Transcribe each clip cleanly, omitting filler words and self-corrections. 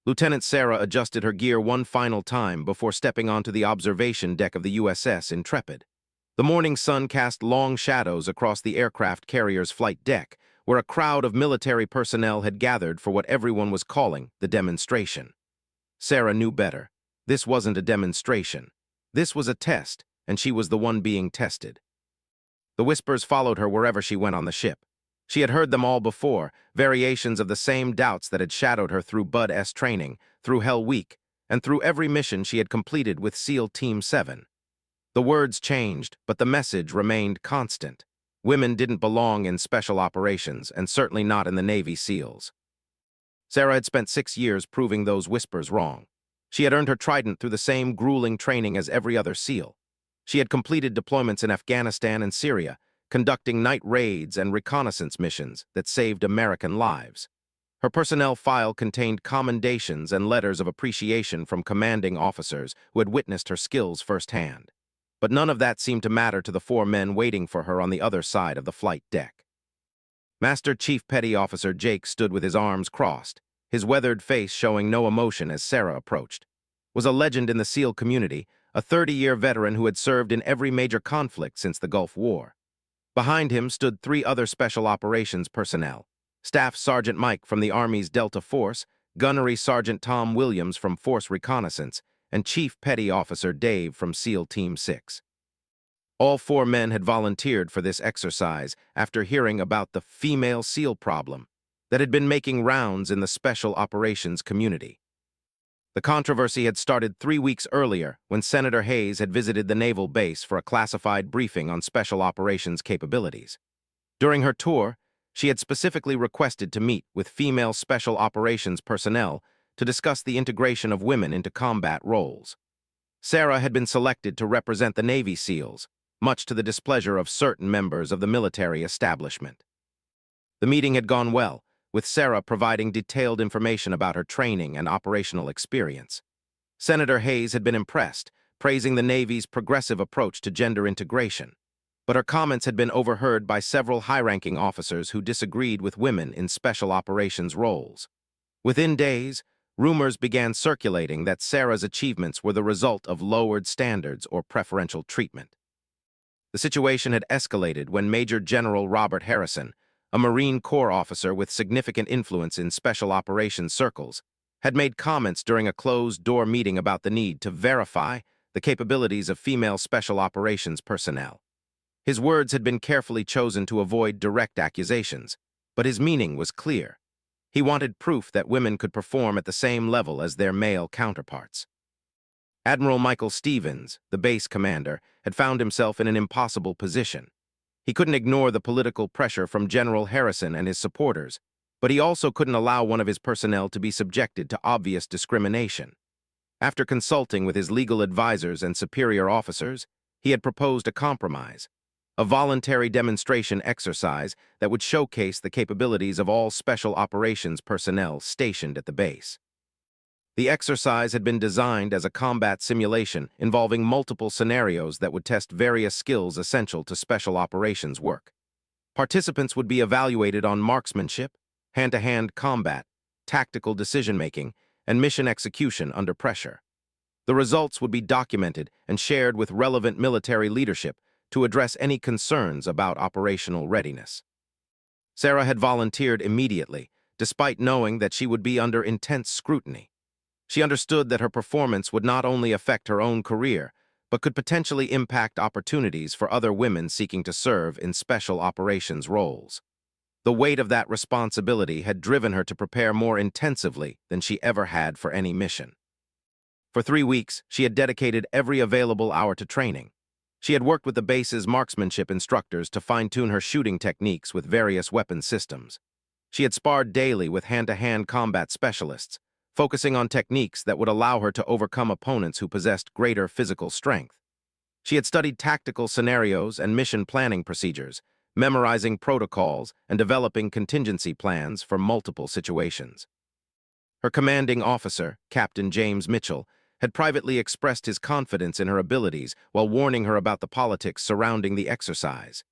Lieutenant Sarah adjusted her gear one final time before stepping onto the observation deck of the USS Intrepid. The morning sun cast long shadows across the aircraft carrier's flight deck, where a crowd of military personnel had gathered for what everyone was calling the demonstration. Sarah knew better. This wasn't a demonstration. This was a test, and she was the one being tested. The whispers followed her wherever she went on the ship. She had heard them all before, variations of the same doubts that had shadowed her through Bud-S training, through Hell Week, and through every mission she had completed with SEAL Team 7. The words changed, but the message remained constant. Women didn't belong in special operations, and certainly not in the Navy SEALs. Sarah had spent 6 years proving those whispers wrong. She had earned her trident through the same grueling training as every other SEAL. She had completed deployments in Afghanistan and Syria, conducting night raids and reconnaissance missions that saved American lives. Her personnel file contained commendations and letters of appreciation from commanding officers who had witnessed her skills firsthand. But none of that seemed to matter to the 4 men waiting for her on the other side of the flight deck. Master Chief Petty Officer Jake stood with his arms crossed, his weathered face showing no emotion as Sarah approached. Was a legend in the SEAL community, a 30-year veteran who had served in every major conflict since the Gulf War. Behind him stood 3 other Special Operations personnel: Staff Sergeant Mike from the Army's Delta Force, Gunnery Sergeant Tom Williams from Force Reconnaissance, and Chief Petty Officer Dave from SEAL Team 6. All 4 men had volunteered for this exercise after hearing about the female SEAL problem that had been making rounds in the Special Operations community. The controversy had started 3 weeks earlier when Senator Hayes had visited the naval base for a classified briefing on Special Operations capabilities. During her tour, she had specifically requested to meet with female Special Operations personnel to discuss the integration of women into combat roles. Sarah had been selected to represent the Navy SEALs, much to the displeasure of certain members of the military establishment. The meeting had gone well, with Sarah providing detailed information about her training and operational experience. Senator Hayes had been impressed, praising the Navy's progressive approach to gender integration, but her comments had been overheard by several high-ranking officers who disagreed with women in special operations roles. Within days, rumors began circulating that Sarah's achievements were the result of lowered standards or preferential treatment. The situation had escalated when Major General Robert Harrison, a Marine Corps officer with significant influence in special operations circles, had made comments during a closed-door meeting about the need to verify the capabilities of female special operations personnel. His words had been carefully chosen to avoid direct accusations, but his meaning was clear. He wanted proof that women could perform at the same level as their male counterparts. Admiral Michael Stevens, the base commander, had found himself in an impossible position. He couldn't ignore the political pressure from General Harrison and his supporters, but he also couldn't allow one of his personnel to be subjected to obvious discrimination. After consulting with his legal advisors and superior officers, he had proposed a compromise, a voluntary demonstration exercise that would showcase the capabilities of all special operations personnel stationed at the base. The exercise had been designed as a combat simulation involving multiple scenarios that would test various skills essential to special operations work. Participants would be evaluated on marksmanship, hand-to-hand combat, tactical decision-making, and mission execution under pressure. The results would be documented and shared with relevant military leadership to address any concerns about operational readiness. Sarah had volunteered immediately, despite knowing that she would be under intense scrutiny. She understood that her performance would not only affect her own career, but could potentially impact opportunities for other women seeking to serve in special operations roles. The weight of that responsibility had driven her to prepare more intensively than she ever had for any mission. For 3 weeks, she had dedicated every available hour to training. She had worked with the base's marksmanship instructors to fine-tune her shooting techniques with various weapon systems. She had sparred daily with hand-to-hand combat specialists, focusing on techniques that would allow her to overcome opponents who possessed greater physical strength. She had studied tactical scenarios and mission planning procedures, memorizing protocols and developing contingency plans for multiple situations. Her commanding officer, Captain James Mitchell, had privately expressed his confidence in her abilities while warning her about the politics surrounding the exercise.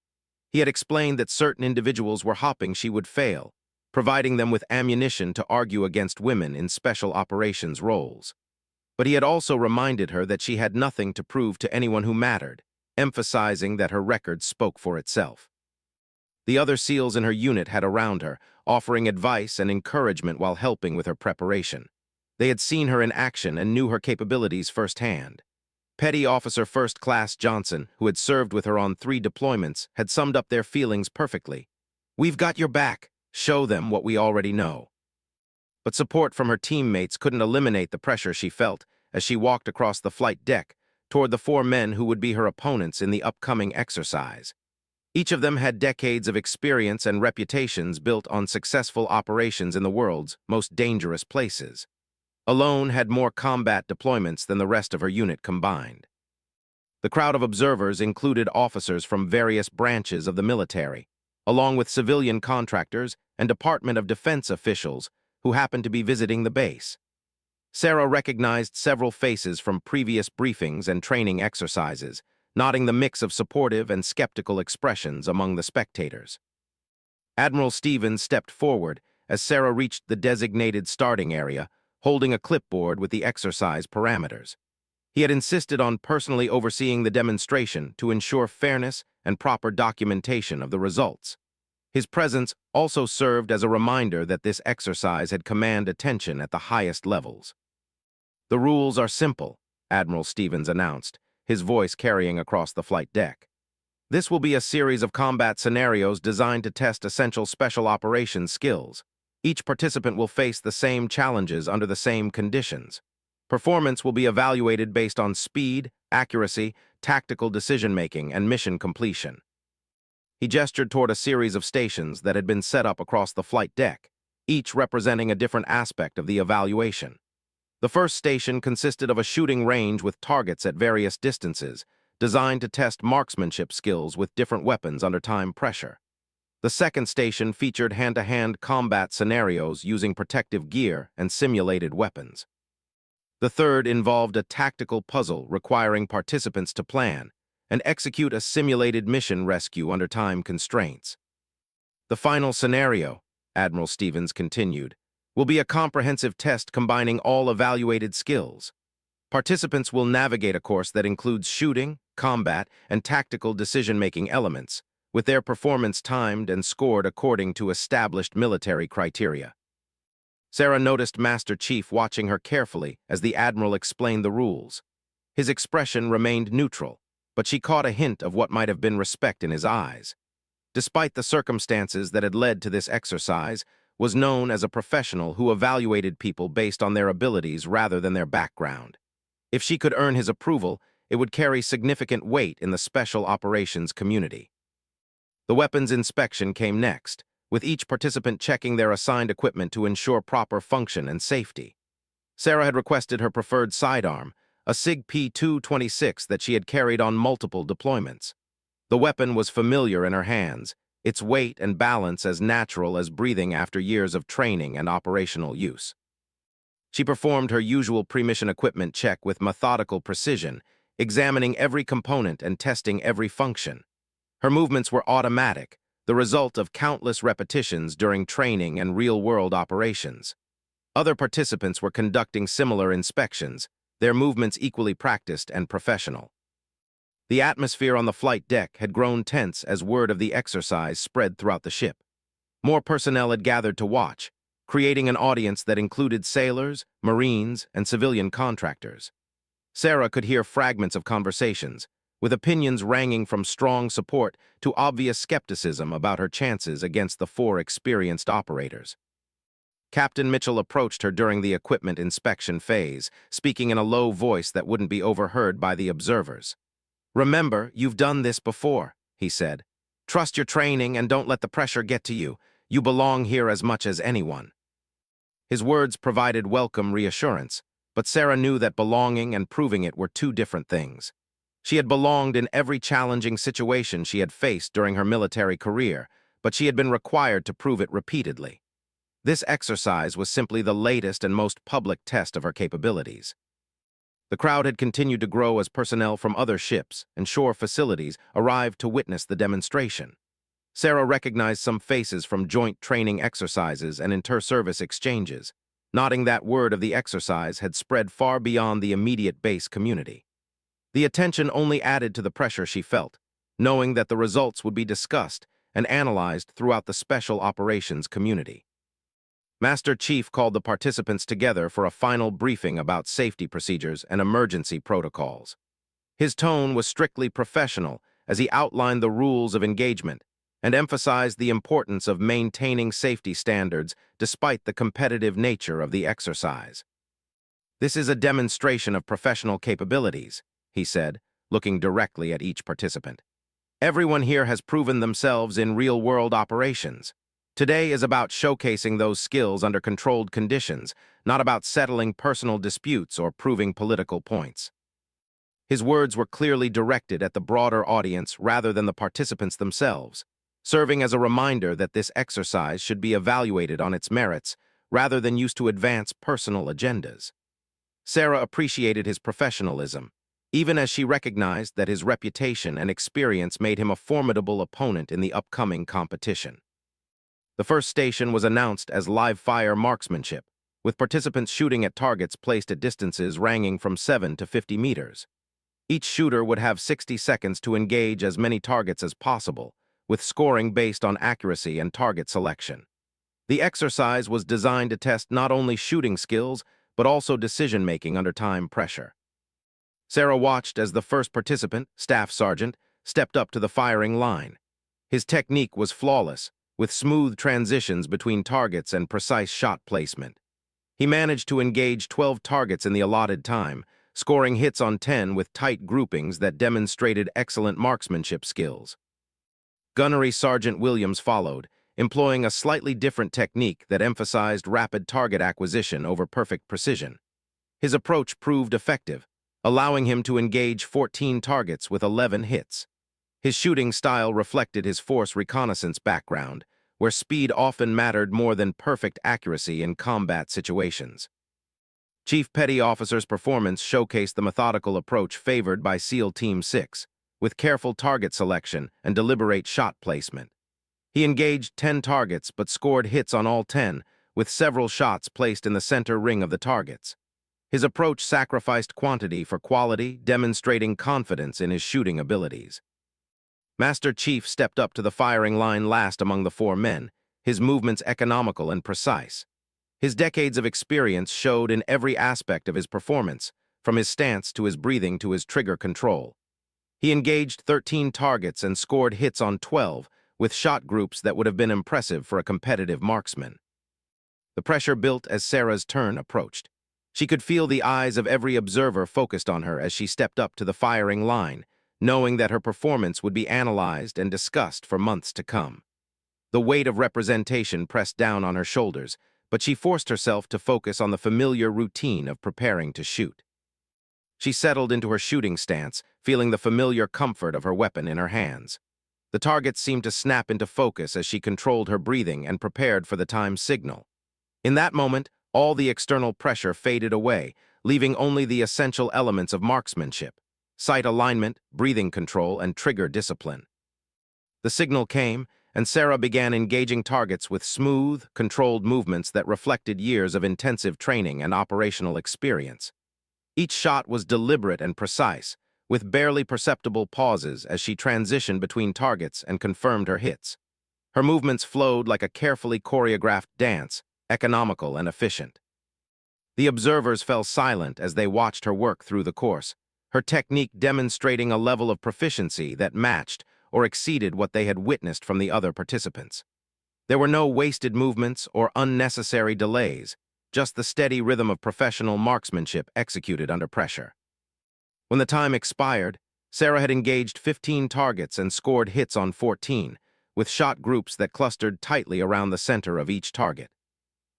He had explained that certain individuals were hoping she would fail, providing them with ammunition to argue against women in special operations roles. But he had also reminded her that she had nothing to prove to anyone who mattered, emphasizing that her record spoke for itself. The other SEALs in her unit had around her, offering advice and encouragement while helping with her preparation. They had seen her in action and knew her capabilities firsthand. Petty Officer First Class Johnson, who had served with her on 3 deployments, had summed up their feelings perfectly. "We've got your back. Show them what we already know." But support from her teammates couldn't eliminate the pressure she felt as she walked across the flight deck toward the 4 men who would be her opponents in the upcoming exercise. Each of them had decades of experience and reputations built on successful operations in the world's most dangerous places. Alone had more combat deployments than the rest of her unit combined. The crowd of observers included officers from various branches of the military, along with civilian contractors and Department of Defense officials who happened to be visiting the base. Sarah recognized several faces from previous briefings and training exercises, noting the mix of supportive and skeptical expressions among the spectators. Admiral Stevens stepped forward as Sarah reached the designated starting area, holding a clipboard with the exercise parameters. He had insisted on personally overseeing the demonstration to ensure fairness and proper documentation of the results. His presence also served as a reminder that this exercise had commanded attention at the highest levels. "The rules are simple," Admiral Stevens announced, his voice carrying across the flight deck. "This will be a series of combat scenarios designed to test essential special operations skills. Each participant will face the same challenges under the same conditions. Performance will be evaluated based on speed, accuracy, tactical decision-making, and mission completion." He gestured toward a series of stations that had been set up across the flight deck, each representing a different aspect of the evaluation. The first station consisted of a shooting range with targets at various distances, designed to test marksmanship skills with different weapons under time pressure. The second station featured hand-to-hand combat scenarios using protective gear and simulated weapons. The third involved a tactical puzzle requiring participants to plan and execute a simulated mission rescue under time constraints. "The final scenario," Admiral Stevens continued, "will be a comprehensive test combining all evaluated skills. Participants will navigate a course that includes shooting, combat, and tactical decision-making elements, with their performance timed and scored according to established military criteria." Sarah noticed Master Chief watching her carefully as the Admiral explained the rules. His expression remained neutral, but she caught a hint of what might have been respect in his eyes. Despite the circumstances that had led to this exercise, was known as a professional who evaluated people based on their abilities rather than their background. If she could earn his approval, it would carry significant weight in the special operations community. The weapons inspection came next, with each participant checking their assigned equipment to ensure proper function and safety. Sarah had requested her preferred sidearm, a SIG P226 that she had carried on multiple deployments. The weapon was familiar in her hands, its weight and balance as natural as breathing after years of training and operational use. She performed her usual pre-mission equipment check with methodical precision, examining every component and testing every function. Her movements were automatic, the result of countless repetitions during training and real-world operations. Other participants were conducting similar inspections, their movements equally practiced and professional. The atmosphere on the flight deck had grown tense as word of the exercise spread throughout the ship. More personnel had gathered to watch, creating an audience that included sailors, Marines, and civilian contractors. Sarah could hear fragments of conversations, with opinions ranging from strong support to obvious skepticism about her chances against the 4 experienced operators. Captain Mitchell approached her during the equipment inspection phase, speaking in a low voice that wouldn't be overheard by the observers. "Remember, you've done this before," he said. "Trust your training and don't let the pressure get to you. You belong here as much as anyone." His words provided welcome reassurance, but Sarah knew that belonging and proving it were 2 different things. She had belonged in every challenging situation she had faced during her military career, but she had been required to prove it repeatedly. This exercise was simply the latest and most public test of her capabilities. The crowd had continued to grow as personnel from other ships and shore facilities arrived to witness the demonstration. Sarah recognized some faces from joint training exercises and inter-service exchanges, noting that word of the exercise had spread far beyond the immediate base community. The attention only added to the pressure she felt, knowing that the results would be discussed and analyzed throughout the special operations community. Master Chief called the participants together for a final briefing about safety procedures and emergency protocols. His tone was strictly professional as he outlined the rules of engagement and emphasized the importance of maintaining safety standards despite the competitive nature of the exercise. "This is a demonstration of professional capabilities," he said, looking directly at each participant. "Everyone here has proven themselves in real-world operations. Today is about showcasing those skills under controlled conditions, not about settling personal disputes or proving political points." His words were clearly directed at the broader audience rather than the participants themselves, serving as a reminder that this exercise should be evaluated on its merits rather than used to advance personal agendas. Sarah appreciated his professionalism, even as she recognized that his reputation and experience made him a formidable opponent in the upcoming competition. The first station was announced as live-fire marksmanship, with participants shooting at targets placed at distances ranging from 7 to 50 meters. Each shooter would have 60 seconds to engage as many targets as possible, with scoring based on accuracy and target selection. The exercise was designed to test not only shooting skills, but also decision-making under time pressure. Sarah watched as the first participant, Staff Sergeant, stepped up to the firing line. His technique was flawless, with smooth transitions between targets and precise shot placement. He managed to engage 12 targets in the allotted time, scoring hits on 10 with tight groupings that demonstrated excellent marksmanship skills. Gunnery Sergeant Williams followed, employing a slightly different technique that emphasized rapid target acquisition over perfect precision. His approach proved effective, allowing him to engage 14 targets with 11 hits. His shooting style reflected his force reconnaissance background, where speed often mattered more than perfect accuracy in combat situations. Chief Petty Officer's performance showcased the methodical approach favored by SEAL Team 6, with careful target selection and deliberate shot placement. He engaged 10 targets but scored hits on all 10, with several shots placed in the center ring of the targets. His approach sacrificed quantity for quality, demonstrating confidence in his shooting abilities. Master Chief stepped up to the firing line last among the 4 men, his movements economical and precise. His decades of experience showed in every aspect of his performance, from his stance to his breathing to his trigger control. He engaged 13 targets and scored hits on 12, with shot groups that would have been impressive for a competitive marksman. The pressure built as Sarah's turn approached. She could feel the eyes of every observer focused on her as she stepped up to the firing line, knowing that her performance would be analyzed and discussed for months to come. The weight of representation pressed down on her shoulders, but she forced herself to focus on the familiar routine of preparing to shoot. She settled into her shooting stance, feeling the familiar comfort of her weapon in her hands. The targets seemed to snap into focus as she controlled her breathing and prepared for the time signal. In that moment, all the external pressure faded away, leaving only the essential elements of marksmanship: sight alignment, breathing control, and trigger discipline. The signal came, and Sarah began engaging targets with smooth, controlled movements that reflected years of intensive training and operational experience. Each shot was deliberate and precise, with barely perceptible pauses as she transitioned between targets and confirmed her hits. Her movements flowed like a carefully choreographed dance, economical and efficient. The observers fell silent as they watched her work through the course, her technique demonstrating a level of proficiency that matched or exceeded what they had witnessed from the other participants. There were no wasted movements or unnecessary delays, just the steady rhythm of professional marksmanship executed under pressure. When the time expired, Sarah had engaged 15 targets and scored hits on 14, with shot groups that clustered tightly around the center of each target.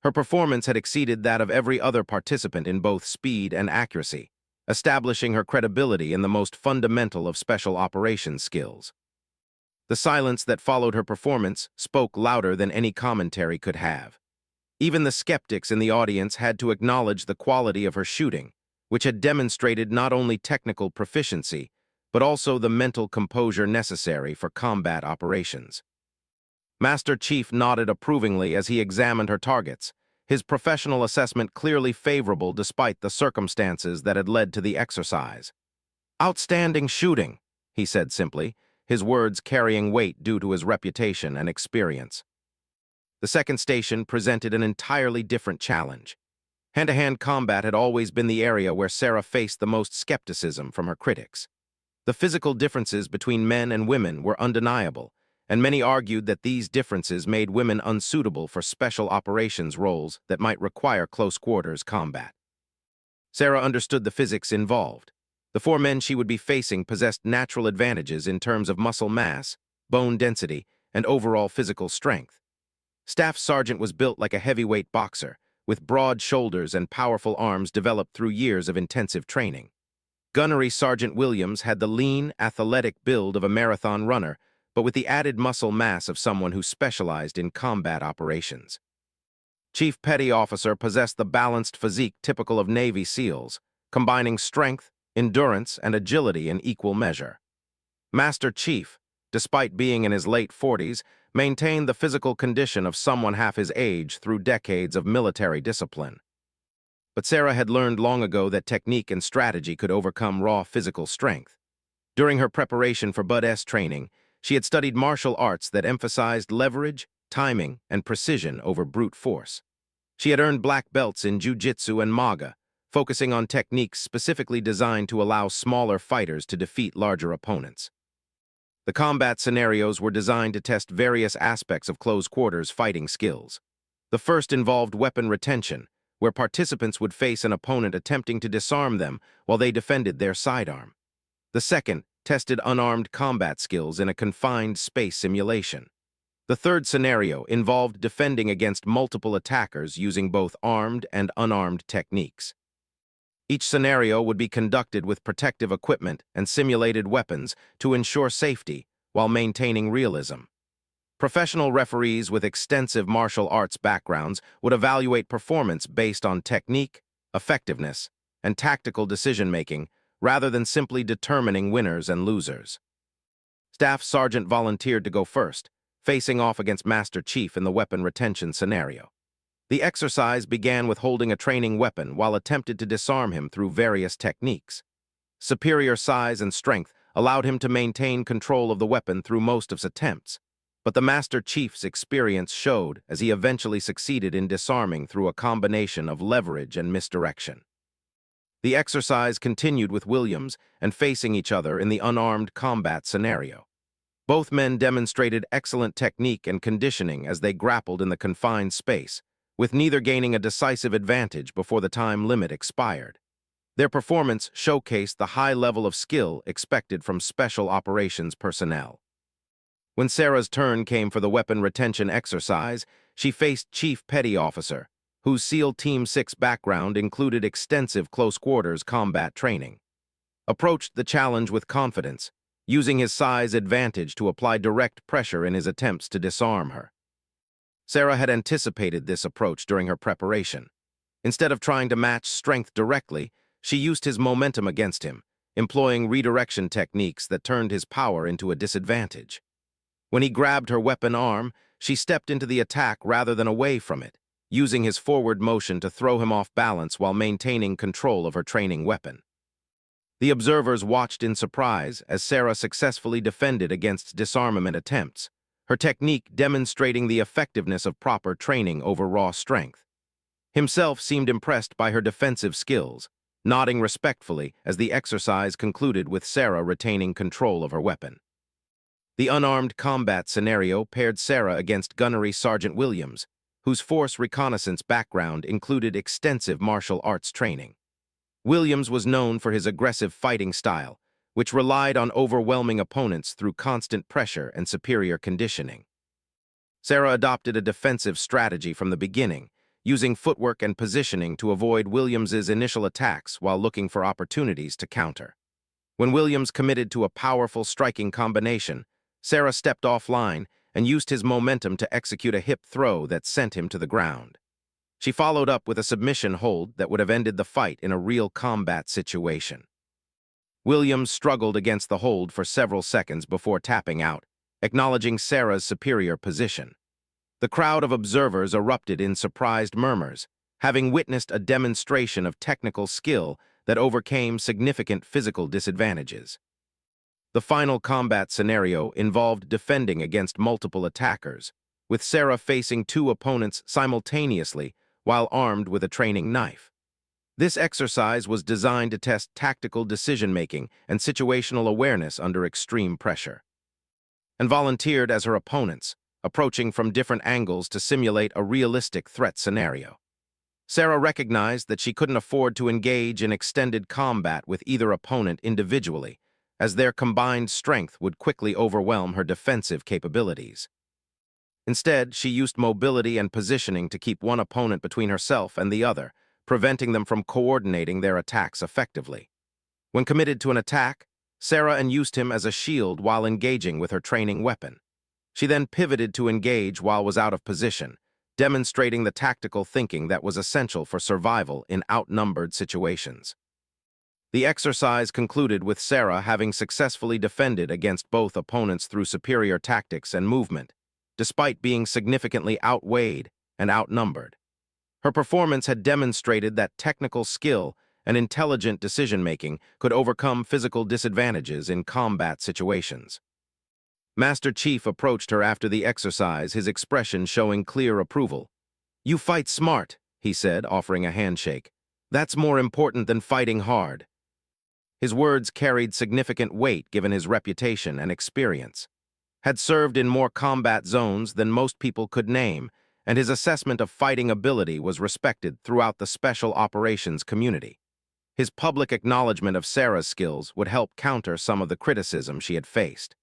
Her performance had exceeded that of every other participant in both speed and accuracy, establishing her credibility in the most fundamental of special operations skills. The silence that followed her performance spoke louder than any commentary could have. Even the skeptics in the audience had to acknowledge the quality of her shooting, which had demonstrated not only technical proficiency, but also the mental composure necessary for combat operations. Master Chief nodded approvingly as he examined her targets, his professional assessment clearly favorable despite the circumstances that had led to the exercise. "Outstanding shooting," he said simply, his words carrying weight due to his reputation and experience. The second station presented an entirely different challenge. Hand-to-hand combat had always been the area where Sarah faced the most skepticism from her critics. The physical differences between men and women were undeniable, and many argued that these differences made women unsuitable for special operations roles that might require close-quarters combat. Sarah understood the physics involved. The four men she would be facing possessed natural advantages in terms of muscle mass, bone density, and overall physical strength. Staff Sergeant was built like a heavyweight boxer, with broad shoulders and powerful arms developed through years of intensive training. Gunnery Sergeant Williams had the lean, athletic build of a marathon runner, but with the added muscle mass of someone who specialized in combat operations. Chief Petty Officer possessed the balanced physique typical of Navy SEALs, combining strength, endurance, and agility in equal measure. Master Chief, despite being in his late 40s, maintained the physical condition of someone half his age through decades of military discipline. But Sarah had learned long ago that technique and strategy could overcome raw physical strength. During her preparation for Bud S training, she had studied martial arts that emphasized leverage, timing, and precision over brute force. She had earned black belts in jiu-jitsu and MAGA, focusing on techniques specifically designed to allow smaller fighters to defeat larger opponents. The combat scenarios were designed to test various aspects of close-quarters fighting skills. The first involved weapon retention, where participants would face an opponent attempting to disarm them while they defended their sidearm. The second tested unarmed combat skills in a confined space simulation. The third scenario involved defending against multiple attackers using both armed and unarmed techniques. Each scenario would be conducted with protective equipment and simulated weapons to ensure safety while maintaining realism. Professional referees with extensive martial arts backgrounds would evaluate performance based on technique, effectiveness, and tactical decision-making rather than simply determining winners and losers. Staff Sergeant volunteered to go first, facing off against Master Chief in the weapon retention scenario. The exercise began with holding a training weapon while attempted to disarm him through various techniques. Superior size and strength allowed him to maintain control of the weapon through most of his attempts, but the Master Chief's experience showed as he eventually succeeded in disarming through a combination of leverage and misdirection. The exercise continued with Williams and facing each other in the unarmed combat scenario. Both men demonstrated excellent technique and conditioning as they grappled in the confined space, with neither gaining a decisive advantage before the time limit expired. Their performance showcased the high level of skill expected from special operations personnel. When Sarah's turn came for the weapon retention exercise, she faced Chief Petty Officer, whose SEAL Team 6 background included extensive close-quarters combat training. Approached the challenge with confidence, using his size advantage to apply direct pressure in his attempts to disarm her. Sarah had anticipated this approach during her preparation. Instead of trying to match strength directly, she used his momentum against him, employing redirection techniques that turned his power into a disadvantage. When he grabbed her weapon arm, she stepped into the attack rather than away from it, using his forward motion to throw him off balance while maintaining control of her training weapon. The observers watched in surprise as Sarah successfully defended against disarmament attempts, her technique demonstrating the effectiveness of proper training over raw strength. Himself seemed impressed by her defensive skills, nodding respectfully as the exercise concluded with Sarah retaining control of her weapon. The unarmed combat scenario paired Sarah against Gunnery Sergeant Williams, whose force reconnaissance background included extensive martial arts training. Williams was known for his aggressive fighting style, which relied on overwhelming opponents through constant pressure and superior conditioning. Sarah adopted a defensive strategy from the beginning, using footwork and positioning to avoid Williams's initial attacks while looking for opportunities to counter. When Williams committed to a powerful striking combination, Sarah stepped offline and used his momentum to execute a hip throw that sent him to the ground. She followed up with a submission hold that would have ended the fight in a real combat situation. Williams struggled against the hold for several seconds before tapping out, acknowledging Sarah's superior position. The crowd of observers erupted in surprised murmurs, having witnessed a demonstration of technical skill that overcame significant physical disadvantages. The final combat scenario involved defending against multiple attackers, with Sarah facing two opponents simultaneously while armed with a training knife. This exercise was designed to test tactical decision-making and situational awareness under extreme pressure, and volunteered as her opponents, approaching from different angles to simulate a realistic threat scenario. Sarah recognized that she couldn't afford to engage in extended combat with either opponent individually, as their combined strength would quickly overwhelm her defensive capabilities. Instead, she used mobility and positioning to keep one opponent between herself and the other, preventing them from coordinating their attacks effectively. When committed to an attack, Sarah used him as a shield while engaging with her training weapon. She then pivoted to engage while was out of position, demonstrating the tactical thinking that was essential for survival in outnumbered situations. The exercise concluded with Sarah having successfully defended against both opponents through superior tactics and movement, despite being significantly outweighed and outnumbered. Her performance had demonstrated that technical skill and intelligent decision-making could overcome physical disadvantages in combat situations. Master Chief approached her after the exercise, his expression showing clear approval. "You fight smart," he said, offering a handshake. "That's more important than fighting hard." His words carried significant weight given his reputation and experience. Had served in more combat zones than most people could name, and his assessment of fighting ability was respected throughout the special operations community. His public acknowledgement of Sarah's skills would help counter some of the criticism she had faced.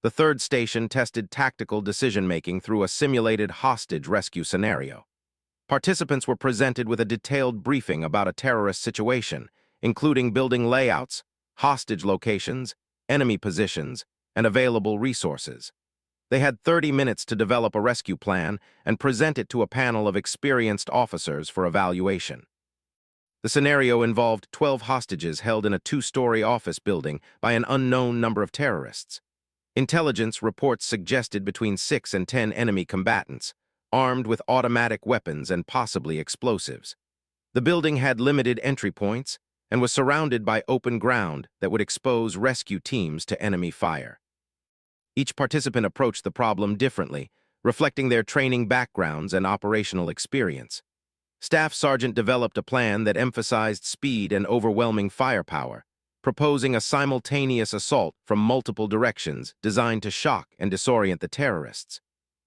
The third station tested tactical decision-making through a simulated hostage rescue scenario. Participants were presented with a detailed briefing about a terrorist situation, including building layouts, hostage locations, enemy positions, and available resources. They had 30 minutes to develop a rescue plan and present it to a panel of experienced officers for evaluation. The scenario involved 12 hostages held in a two-story office building by an unknown number of terrorists. Intelligence reports suggested between 6 and 10 enemy combatants, armed with automatic weapons and possibly explosives. The building had limited entry points and was surrounded by open ground that would expose rescue teams to enemy fire. Each participant approached the problem differently, reflecting their training backgrounds and operational experience. Staff Sergeant developed a plan that emphasized speed and overwhelming firepower, proposing a simultaneous assault from multiple directions designed to shock and disorient the terrorists.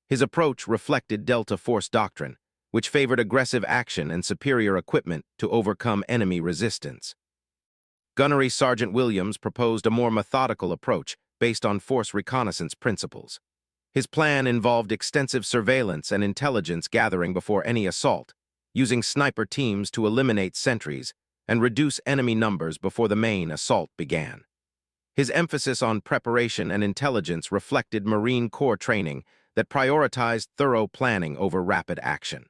His approach reflected Delta Force doctrine, which favored aggressive action and superior equipment to overcome enemy resistance. Gunnery Sergeant Williams proposed a more methodical approach based on force reconnaissance principles. His plan involved extensive surveillance and intelligence gathering before any assault, using sniper teams to eliminate sentries and reduce enemy numbers before the main assault began. His emphasis on preparation and intelligence reflected Marine Corps training that prioritized thorough planning over rapid action.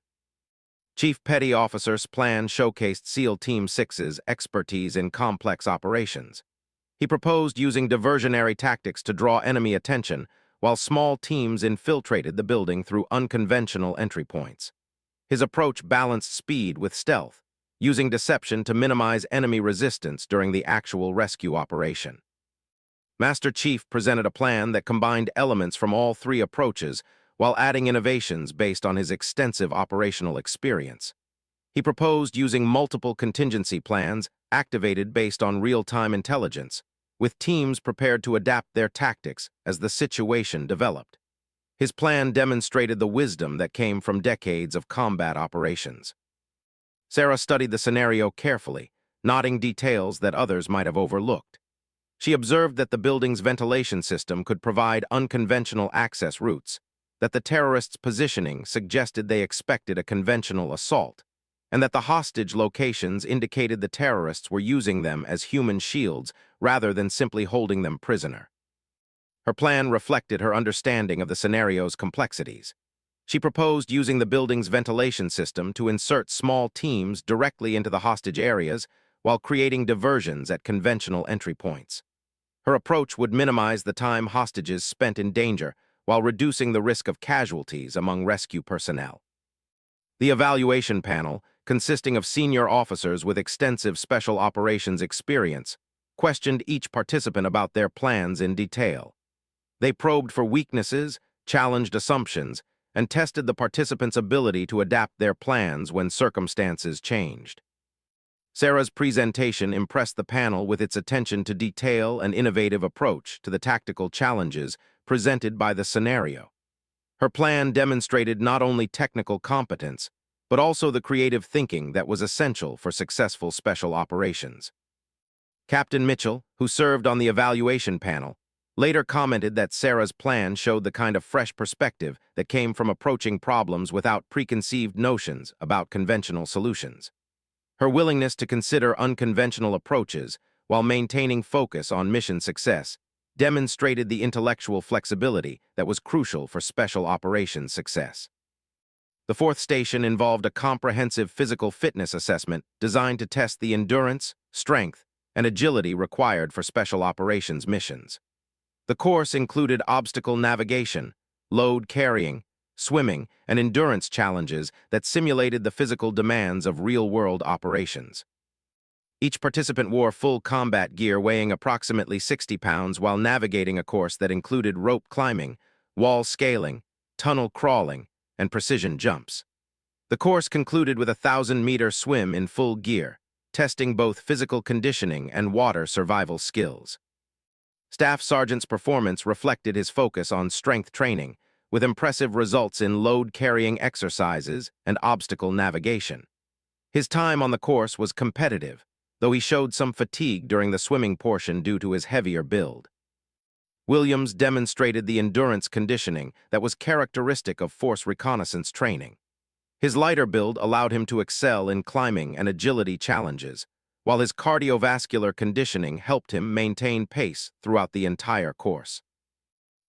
Chief Petty Officer's plan showcased SEAL Team 6's expertise in complex operations. He proposed using diversionary tactics to draw enemy attention, while small teams infiltrated the building through unconventional entry points. His approach balanced speed with stealth, using deception to minimize enemy resistance during the actual rescue operation. Master Chief presented a plan that combined elements from all three approaches while adding innovations based on his extensive operational experience. He proposed using multiple contingency plans activated based on real-time intelligence, with teams prepared to adapt their tactics as the situation developed. His plan demonstrated the wisdom that came from decades of combat operations. Sarah studied the scenario carefully, noting details that others might have overlooked. She observed that the building's ventilation system could provide unconventional access routes, that the terrorists' positioning suggested they expected a conventional assault, and that the hostage locations indicated the terrorists were using them as human shields rather than simply holding them prisoner. Her plan reflected her understanding of the scenario's complexities. She proposed using the building's ventilation system to insert small teams directly into the hostage areas while creating diversions at conventional entry points. Her approach would minimize the time hostages spent in danger while reducing the risk of casualties among rescue personnel. The evaluation panel, consisting of senior officers with extensive special operations experience, questioned each participant about their plans in detail. They probed for weaknesses, challenged assumptions, and tested the participants' ability to adapt their plans when circumstances changed. Sarah's presentation impressed the panel with its attention to detail and innovative approach to the tactical challenges presented by the scenario. Her plan demonstrated not only technical competence, but also the creative thinking that was essential for successful special operations. Captain Mitchell, who served on the evaluation panel, later commented that Sarah's plan showed the kind of fresh perspective that came from approaching problems without preconceived notions about conventional solutions. Her willingness to consider unconventional approaches while maintaining focus on mission success demonstrated the intellectual flexibility that was crucial for special operations success. The fourth station involved a comprehensive physical fitness assessment designed to test the endurance, strength, and agility required for special operations missions. The course included obstacle navigation, load carrying, swimming, and endurance challenges that simulated the physical demands of real-world operations. Each participant wore full combat gear weighing approximately 60 pounds while navigating a course that included rope climbing, wall scaling, tunnel crawling, and precision jumps. The course concluded with a 1,000-meter swim in full gear, testing both physical conditioning and water survival skills. Staff Sergeant's performance reflected his focus on strength training, with impressive results in load-carrying exercises and obstacle navigation. His time on the course was competitive, though he showed some fatigue during the swimming portion due to his heavier build. Williams demonstrated the endurance conditioning that was characteristic of force reconnaissance training. His lighter build allowed him to excel in climbing and agility challenges, while his cardiovascular conditioning helped him maintain pace throughout the entire course.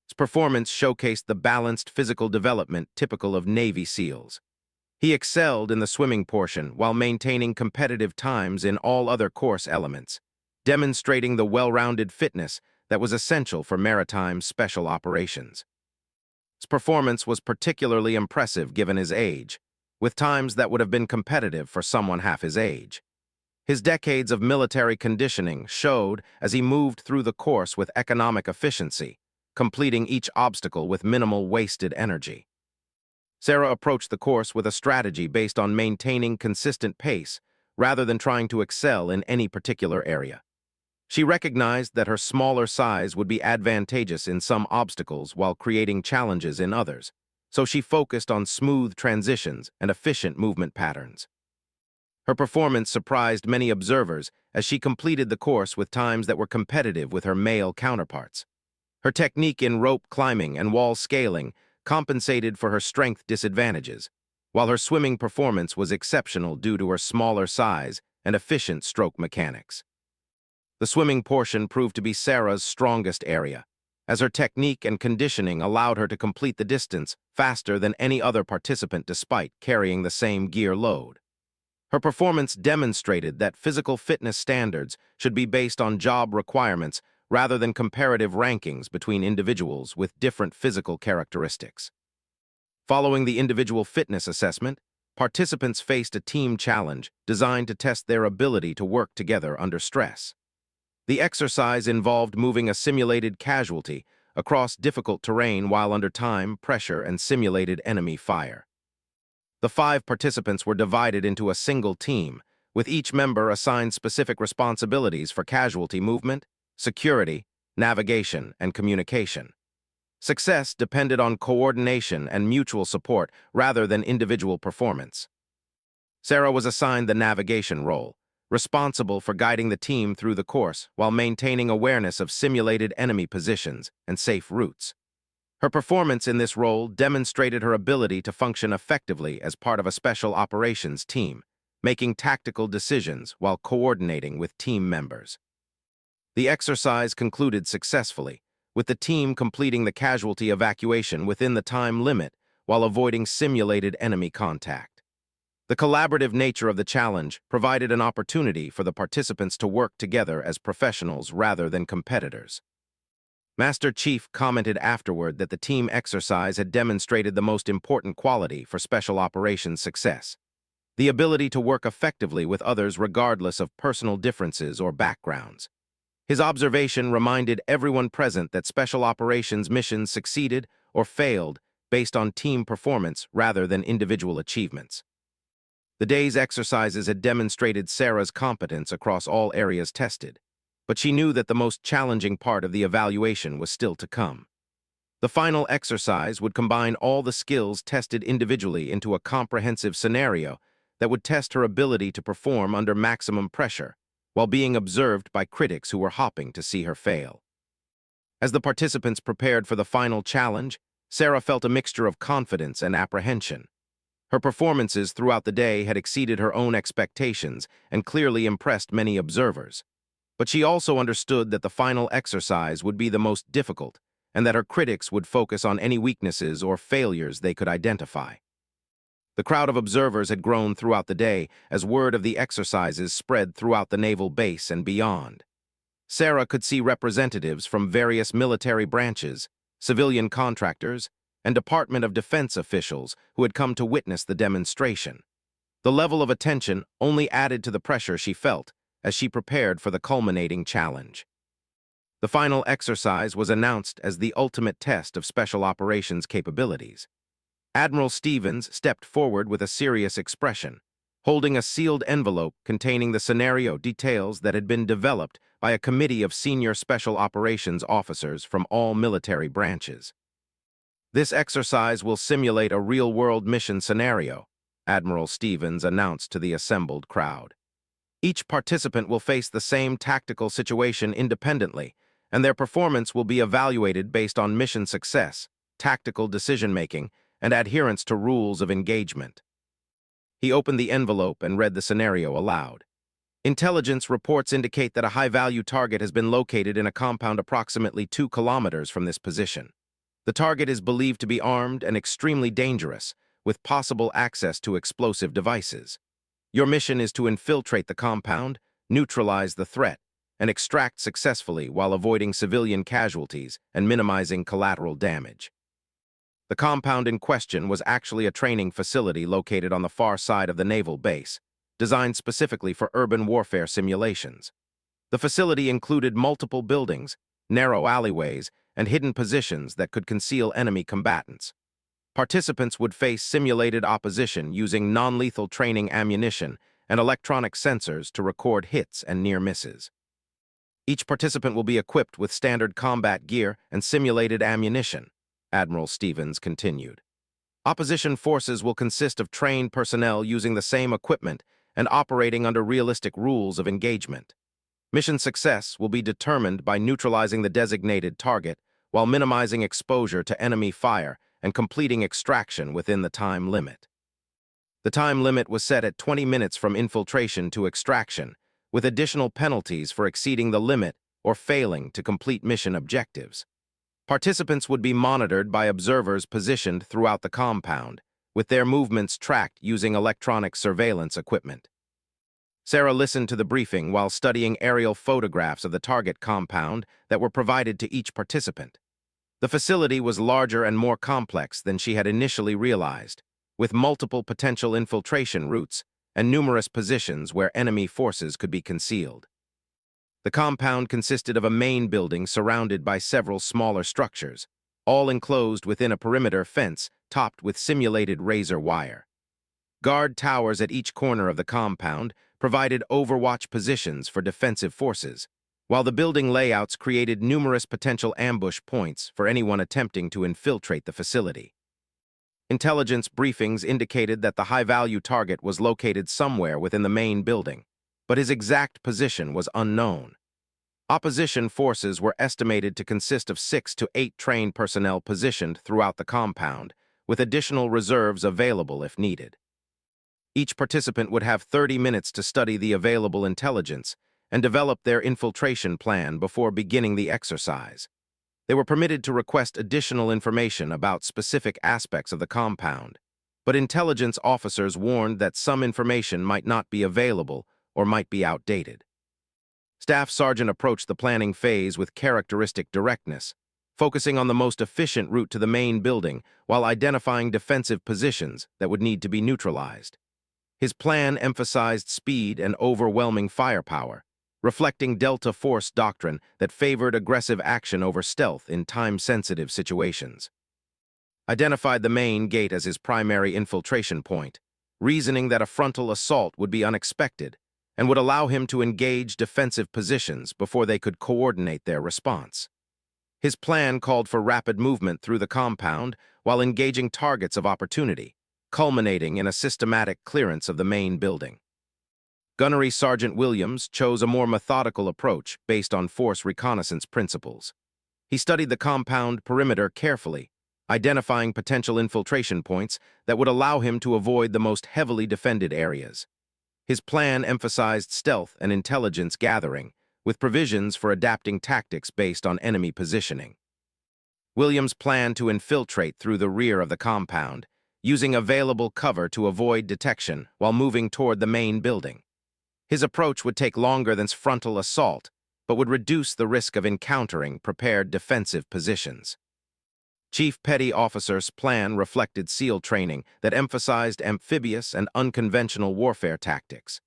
His performance showcased the balanced physical development typical of Navy SEALs. He excelled in the swimming portion while maintaining competitive times in all other course elements, demonstrating the well-rounded fitness that was essential for maritime special operations. His performance was particularly impressive given his age, with times that would have been competitive for someone half his age. His decades of military conditioning showed as he moved through the course with economic efficiency, completing each obstacle with minimal wasted energy. Sarah approached the course with a strategy based on maintaining consistent pace rather than trying to excel in any particular area. She recognized that her smaller size would be advantageous in some obstacles while creating challenges in others, so she focused on smooth transitions and efficient movement patterns. Her performance surprised many observers as she completed the course with times that were competitive with her male counterparts. Her technique in rope climbing and wall scaling compensated for her strength disadvantages, while her swimming performance was exceptional due to her smaller size and efficient stroke mechanics. The swimming portion proved to be Sarah's strongest area, as her technique and conditioning allowed her to complete the distance faster than any other participant despite carrying the same gear load. Her performance demonstrated that physical fitness standards should be based on job requirements rather than comparative rankings between individuals with different physical characteristics. Following the individual fitness assessment, participants faced a team challenge designed to test their ability to work together under stress. The exercise involved moving a simulated casualty across difficult terrain while under time, pressure, and simulated enemy fire. The 5 participants were divided into a single team, with each member assigned specific responsibilities for casualty movement, security, navigation, and communication. Success depended on coordination and mutual support rather than individual performance. Sarah was assigned the navigation role, responsible for guiding the team through the course while maintaining awareness of simulated enemy positions and safe routes. Her performance in this role demonstrated her ability to function effectively as part of a special operations team, making tactical decisions while coordinating with team members. The exercise concluded successfully, with the team completing the casualty evacuation within the time limit while avoiding simulated enemy contact. The collaborative nature of the challenge provided an opportunity for the participants to work together as professionals rather than competitors. Master Chief commented afterward that the team exercise had demonstrated the most important quality for special operations success: the ability to work effectively with others regardless of personal differences or backgrounds. His observation reminded everyone present that special operations missions succeeded or failed based on team performance rather than individual achievements. The day's exercises had demonstrated Sarah's competence across all areas tested, but she knew that the most challenging part of the evaluation was still to come. The final exercise would combine all the skills tested individually into a comprehensive scenario that would test her ability to perform under maximum pressure, while being observed by critics who were hoping to see her fail. As the participants prepared for the final challenge, Sarah felt a mixture of confidence and apprehension. Her performances throughout the day had exceeded her own expectations and clearly impressed many observers. But she also understood that the final exercise would be the most difficult, and that her critics would focus on any weaknesses or failures they could identify. The crowd of observers had grown throughout the day as word of the exercises spread throughout the naval base and beyond. Sarah could see representatives from various military branches, civilian contractors, and Department of Defense officials who had come to witness the demonstration. The level of attention only added to the pressure she felt as she prepared for the culminating challenge. The final exercise was announced as the ultimate test of special operations capabilities. Admiral Stevens stepped forward with a serious expression, holding a sealed envelope containing the scenario details that had been developed by a committee of senior special operations officers from all military branches. "This exercise will simulate a real-world mission scenario," Admiral Stevens announced to the assembled crowd. "Each participant will face the same tactical situation independently, and their performance will be evaluated based on mission success, tactical decision-making, and adherence to rules of engagement." He opened the envelope and read the scenario aloud. "Intelligence reports indicate that a high-value target has been located in a compound approximately 2 kilometers from this position. The target is believed to be armed and extremely dangerous, with possible access to explosive devices. Your mission is to infiltrate the compound, neutralize the threat, and extract successfully while avoiding civilian casualties and minimizing collateral damage." The compound in question was actually a training facility located on the far side of the naval base, designed specifically for urban warfare simulations. The facility included multiple buildings, narrow alleyways, and hidden positions that could conceal enemy combatants. Participants would face simulated opposition using non-lethal training ammunition and electronic sensors to record hits and near misses. "Each participant will be equipped with standard combat gear and simulated ammunition," Admiral Stevens continued. "Opposition forces will consist of trained personnel using the same equipment and operating under realistic rules of engagement. Mission success will be determined by neutralizing the designated target while minimizing exposure to enemy fire and completing extraction within the time limit." The time limit was set at 20 minutes from infiltration to extraction, with additional penalties for exceeding the limit or failing to complete mission objectives. Participants would be monitored by observers positioned throughout the compound, with their movements tracked using electronic surveillance equipment. Sarah listened to the briefing while studying aerial photographs of the target compound that were provided to each participant. The facility was larger and more complex than she had initially realized, with multiple potential infiltration routes and numerous positions where enemy forces could be concealed. The compound consisted of a main building surrounded by several smaller structures, all enclosed within a perimeter fence topped with simulated razor wire. Guard towers at each corner of the compound provided overwatch positions for defensive forces, while the building layouts created numerous potential ambush points for anyone attempting to infiltrate the facility. Intelligence briefings indicated that the high-value target was located somewhere within the main building, but his exact position was unknown. Opposition forces were estimated to consist of 6 to 8 trained personnel positioned throughout the compound, with additional reserves available if needed. Each participant would have 30 minutes to study the available intelligence and develop their infiltration plan before beginning the exercise. They were permitted to request additional information about specific aspects of the compound, but intelligence officers warned that some information might not be available or might be outdated. Staff Sergeant approached the planning phase with characteristic directness, focusing on the most efficient route to the main building while identifying defensive positions that would need to be neutralized. His plan emphasized speed and overwhelming firepower, reflecting Delta Force doctrine that favored aggressive action over stealth in time-sensitive situations. Identified the main gate as his primary infiltration point, reasoning that a frontal assault would be unexpected and would allow him to engage defensive positions before they could coordinate their response. His plan called for rapid movement through the compound while engaging targets of opportunity, culminating in a systematic clearance of the main building. Gunnery Sergeant Williams chose a more methodical approach based on force reconnaissance principles. He studied the compound perimeter carefully, identifying potential infiltration points that would allow him to avoid the most heavily defended areas. His plan emphasized stealth and intelligence gathering, with provisions for adapting tactics based on enemy positioning. Williams planned to infiltrate through the rear of the compound, using available cover to avoid detection while moving toward the main building. His approach would take longer than frontal assault, but would reduce the risk of encountering prepared defensive positions. Chief Petty Officer's plan reflected SEAL training that emphasized amphibious and unconventional warfare tactics.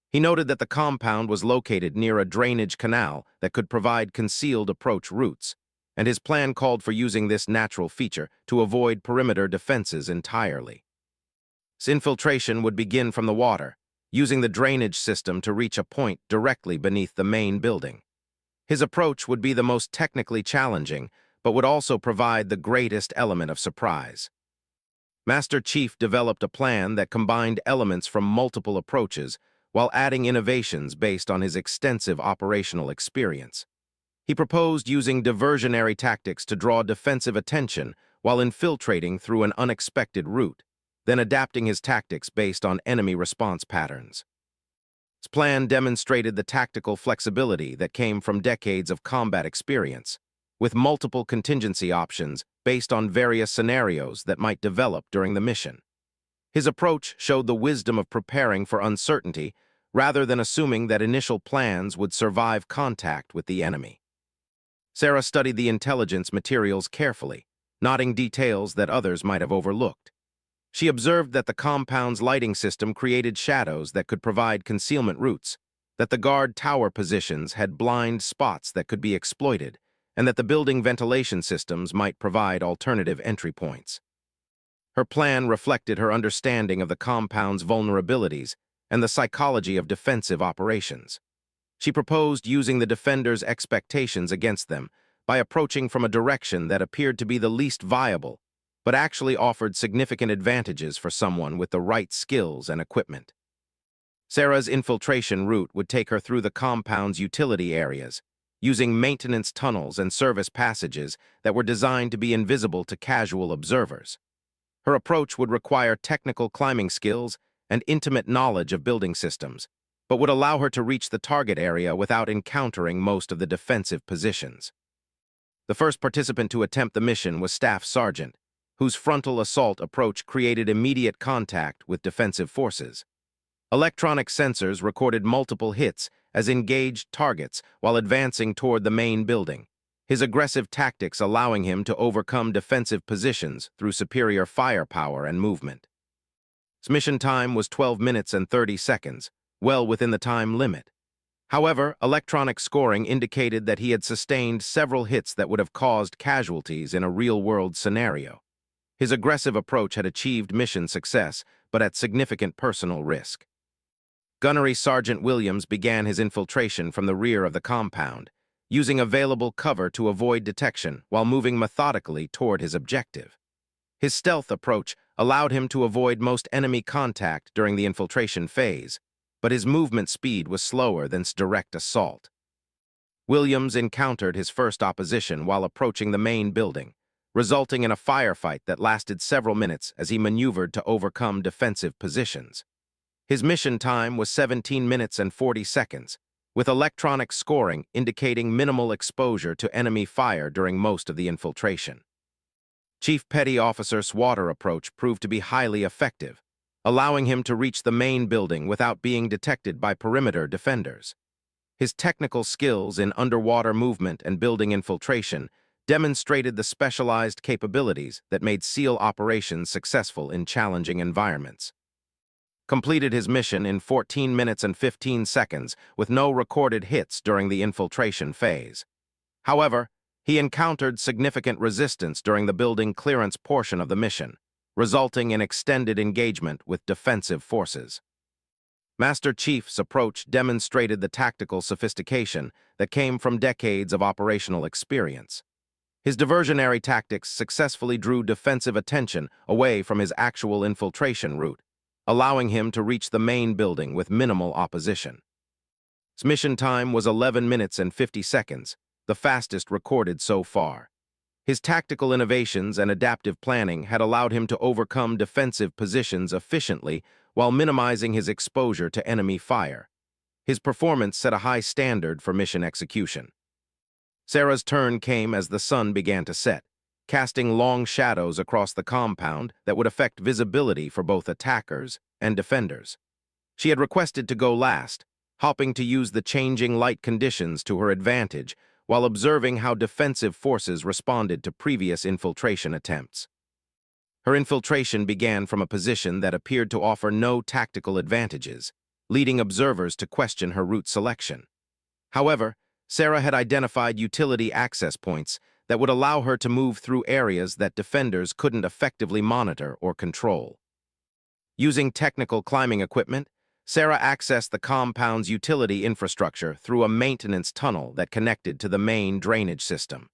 He noted that the compound was located near a drainage canal that could provide concealed approach routes, and his plan called for using this natural feature to avoid perimeter defenses entirely. His infiltration would begin from the water, using the drainage system to reach a point directly beneath the main building. His approach would be the most technically challenging, but would also provide the greatest element of surprise. Master Chief developed a plan that combined elements from multiple approaches while adding innovations based on his extensive operational experience. He proposed using diversionary tactics to draw defensive attention while infiltrating through an unexpected route, then adapting his tactics based on enemy response patterns. His plan demonstrated the tactical flexibility that came from decades of combat experience, with multiple contingency options based on various scenarios that might develop during the mission. His approach showed the wisdom of preparing for uncertainty rather than assuming that initial plans would survive contact with the enemy. Sarah studied the intelligence materials carefully, noting details that others might have overlooked. She observed that the compound's lighting system created shadows that could provide concealment routes, that the guard tower positions had blind spots that could be exploited, and that the building ventilation systems might provide alternative entry points. Her plan reflected her understanding of the compound's vulnerabilities and the psychology of defensive operations. She proposed using the defenders' expectations against them by approaching from a direction that appeared to be the least viable, but actually offered significant advantages for someone with the right skills and equipment. Sarah's infiltration route would take her through the compound's utility areas, using maintenance tunnels and service passages that were designed to be invisible to casual observers. Her approach would require technical climbing skills and intimate knowledge of building systems, but would allow her to reach the target area without encountering most of the defensive positions. The first participant to attempt the mission was Staff Sergeant, whose frontal assault approach created immediate contact with defensive forces. Electronic sensors recorded multiple hits as engaged targets while advancing toward the main building, his aggressive tactics allowing him to overcome defensive positions through superior firepower and movement. His mission time was 12 minutes and 30 seconds, well within the time limit. However, electronic scoring indicated that he had sustained several hits that would have caused casualties in a real-world scenario. His aggressive approach had achieved mission success, but at significant personal risk. Gunnery Sergeant Williams began his infiltration from the rear of the compound, using available cover to avoid detection while moving methodically toward his objective. His stealth approach allowed him to avoid most enemy contact during the infiltration phase, but his movement speed was slower than direct assault. Williams encountered his first opposition while approaching the main building, resulting in a firefight that lasted several minutes as he maneuvered to overcome defensive positions. His mission time was 17 minutes and 40 seconds, with electronic scoring indicating minimal exposure to enemy fire during most of the infiltration. Chief Petty Officer Swatter approach proved to be highly effective, allowing him to reach the main building without being detected by perimeter defenders. His technical skills in underwater movement and building infiltration demonstrated the specialized capabilities that made SEAL operations successful in challenging environments. Completed his mission in 14 minutes and 15 seconds with no recorded hits during the infiltration phase. However, he encountered significant resistance during the building clearance portion of the mission, resulting in extended engagement with defensive forces. Master Chief's approach demonstrated the tactical sophistication that came from decades of operational experience. His diversionary tactics successfully drew defensive attention away from his actual infiltration route, allowing him to reach the main building with minimal opposition. His mission time was 11 minutes and 50 seconds, the fastest recorded so far. His tactical innovations and adaptive planning had allowed him to overcome defensive positions efficiently while minimizing his exposure to enemy fire. His performance set a high standard for mission execution. Sarah's turn came as the sun began to set, casting long shadows across the compound that would affect visibility for both attackers and defenders. She had requested to go last, hoping to use the changing light conditions to her advantage while observing how defensive forces responded to previous infiltration attempts. Her infiltration began from a position that appeared to offer no tactical advantages, leading observers to question her route selection. However, Sarah had identified utility access points that would allow her to move through areas that defenders couldn't effectively monitor or control. Using technical climbing equipment, Sarah accessed the compound's utility infrastructure through a maintenance tunnel that connected to the main drainage system.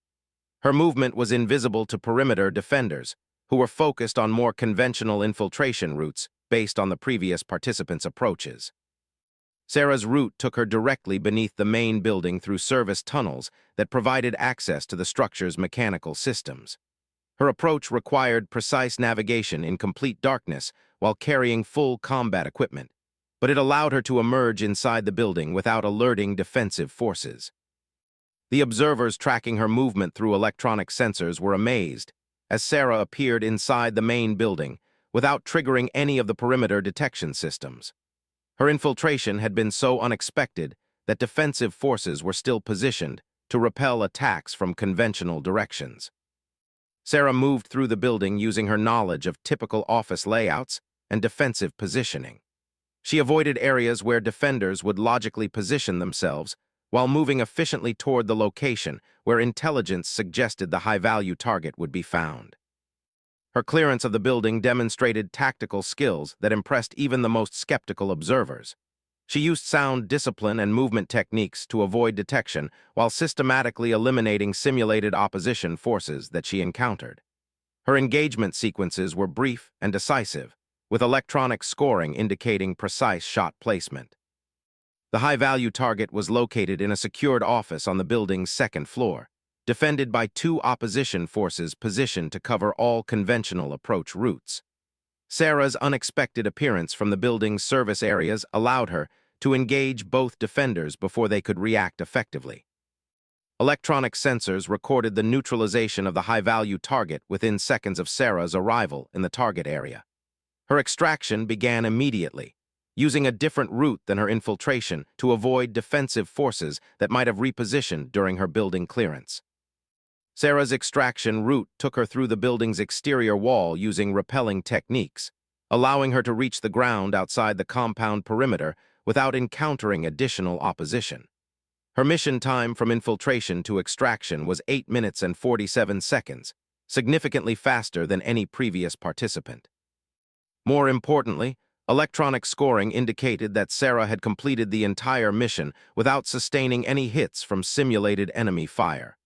Her movement was invisible to perimeter defenders, who were focused on more conventional infiltration routes based on the previous participants' approaches. Sarah's route took her directly beneath the main building through service tunnels that provided access to the structure's mechanical systems. Her approach required precise navigation in complete darkness while carrying full combat equipment, but it allowed her to emerge inside the building without alerting defensive forces. The observers tracking her movement through electronic sensors were amazed as Sarah appeared inside the main building without triggering any of the perimeter detection systems. Her infiltration had been so unexpected that defensive forces were still positioned to repel attacks from conventional directions. Sarah moved through the building using her knowledge of typical office layouts and defensive positioning. She avoided areas where defenders would logically position themselves while moving efficiently toward the location where intelligence suggested the high-value target would be found. Her clearance of the building demonstrated tactical skills that impressed even the most skeptical observers. She used sound discipline and movement techniques to avoid detection while systematically eliminating simulated opposition forces that she encountered. Her engagement sequences were brief and decisive, with electronic scoring indicating precise shot placement. The high-value target was located in a secured office on the building's second floor, defended by two opposition forces positioned to cover all conventional approach routes. Sarah's unexpected appearance from the building's service areas allowed her to engage both defenders before they could react effectively. Electronic sensors recorded the neutralization of the high-value target within seconds of Sarah's arrival in the target area. Her extraction began immediately, using a different route than her infiltration to avoid defensive forces that might have repositioned during her building clearance. Sarah's extraction route took her through the building's exterior wall using rappelling techniques, allowing her to reach the ground outside the compound perimeter without encountering additional opposition. Her mission time from infiltration to extraction was 8 minutes and 47 seconds, significantly faster than any previous participant. More importantly, electronic scoring indicated that Sarah had completed the entire mission without sustaining any hits from simulated enemy fire.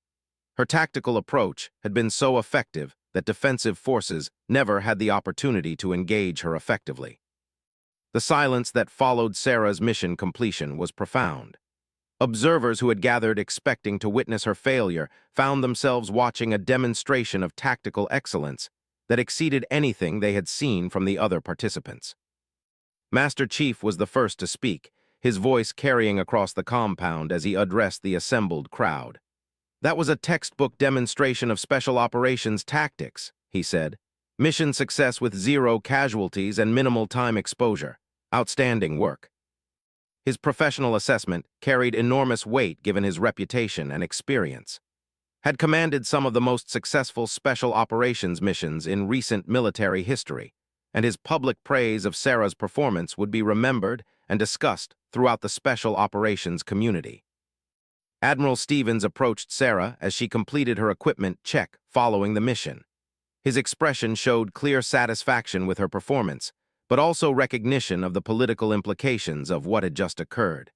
Her tactical approach had been so effective that defensive forces never had the opportunity to engage her effectively. The silence that followed Sarah's mission completion was profound. Observers who had gathered expecting to witness her failure found themselves watching a demonstration of tactical excellence that exceeded anything they had seen from the other participants. Master Chief was the first to speak, his voice carrying across the compound as he addressed the assembled crowd. "That was a textbook demonstration of special operations tactics," he said. "Mission success with 0 casualties and minimal time exposure. Outstanding work." His professional assessment carried enormous weight given his reputation and experience. Had commanded some of the most successful special operations missions in recent military history, and his public praise of Sarah's performance would be remembered and discussed throughout the special operations community. Admiral Stevens approached Sarah as she completed her equipment check following the mission. His expression showed clear satisfaction with her performance, but also recognition of the political implications of what had just occurred.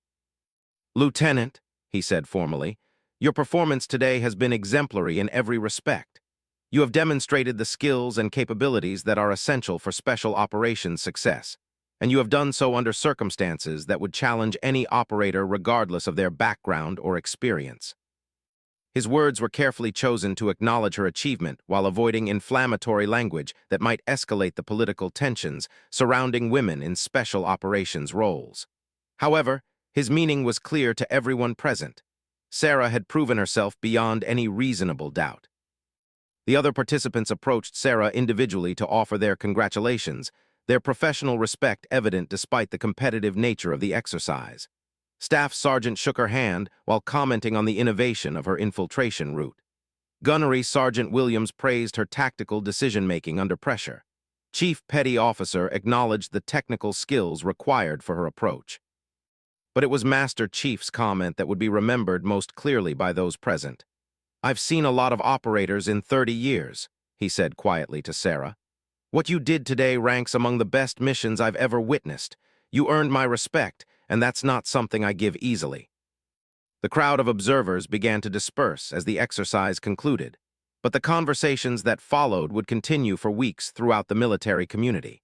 "Lieutenant," he said formally, "your performance today has been exemplary in every respect. You have demonstrated the skills and capabilities that are essential for special operations success, and you have done so under circumstances that would challenge any operator regardless of their background or experience." His words were carefully chosen to acknowledge her achievement while avoiding inflammatory language that might escalate the political tensions surrounding women in special operations roles. However, his meaning was clear to everyone present. Sarah had proven herself beyond any reasonable doubt. The other participants approached Sarah individually to offer their congratulations, their professional respect evident despite the competitive nature of the exercise. Staff Sergeant shook her hand while commenting on the innovation of her infiltration route. Gunnery Sergeant Williams praised her tactical decision-making under pressure. Chief Petty Officer acknowledged the technical skills required for her approach. But it was Master Chief's comment that would be remembered most clearly by those present. "I've seen a lot of operators in 30 years, he said quietly to Sarah. "What you did today ranks among the best missions I've ever witnessed. You earned my respect, and that's not something I give easily." The crowd of observers began to disperse as the exercise concluded, but the conversations that followed would continue for weeks throughout the military community.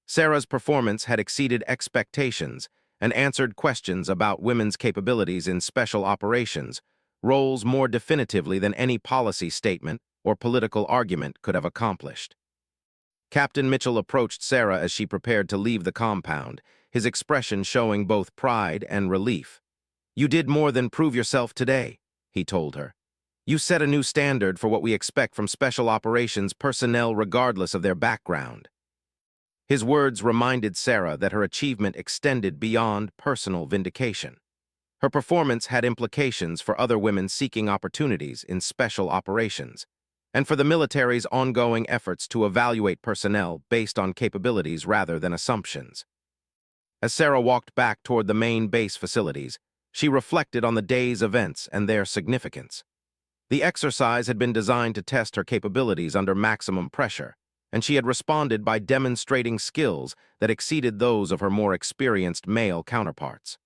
Sarah's performance had exceeded expectations and answered questions about women's capabilities in special operations, roles more definitively than any policy statement or political argument could have accomplished. Captain Mitchell approached Sarah as she prepared to leave the compound, his expression showing both pride and relief. "You did more than prove yourself today," he told her. "You set a new standard for what we expect from special operations personnel regardless of their background." His words reminded Sarah that her achievement extended beyond personal vindication. Her performance had implications for other women seeking opportunities in special operations, and for the military's ongoing efforts to evaluate personnel based on capabilities rather than assumptions. As Sarah walked back toward the main base facilities, she reflected on the day's events and their significance. The exercise had been designed to test her capabilities under maximum pressure, and she had responded by demonstrating skills that exceeded those of her more experienced male counterparts.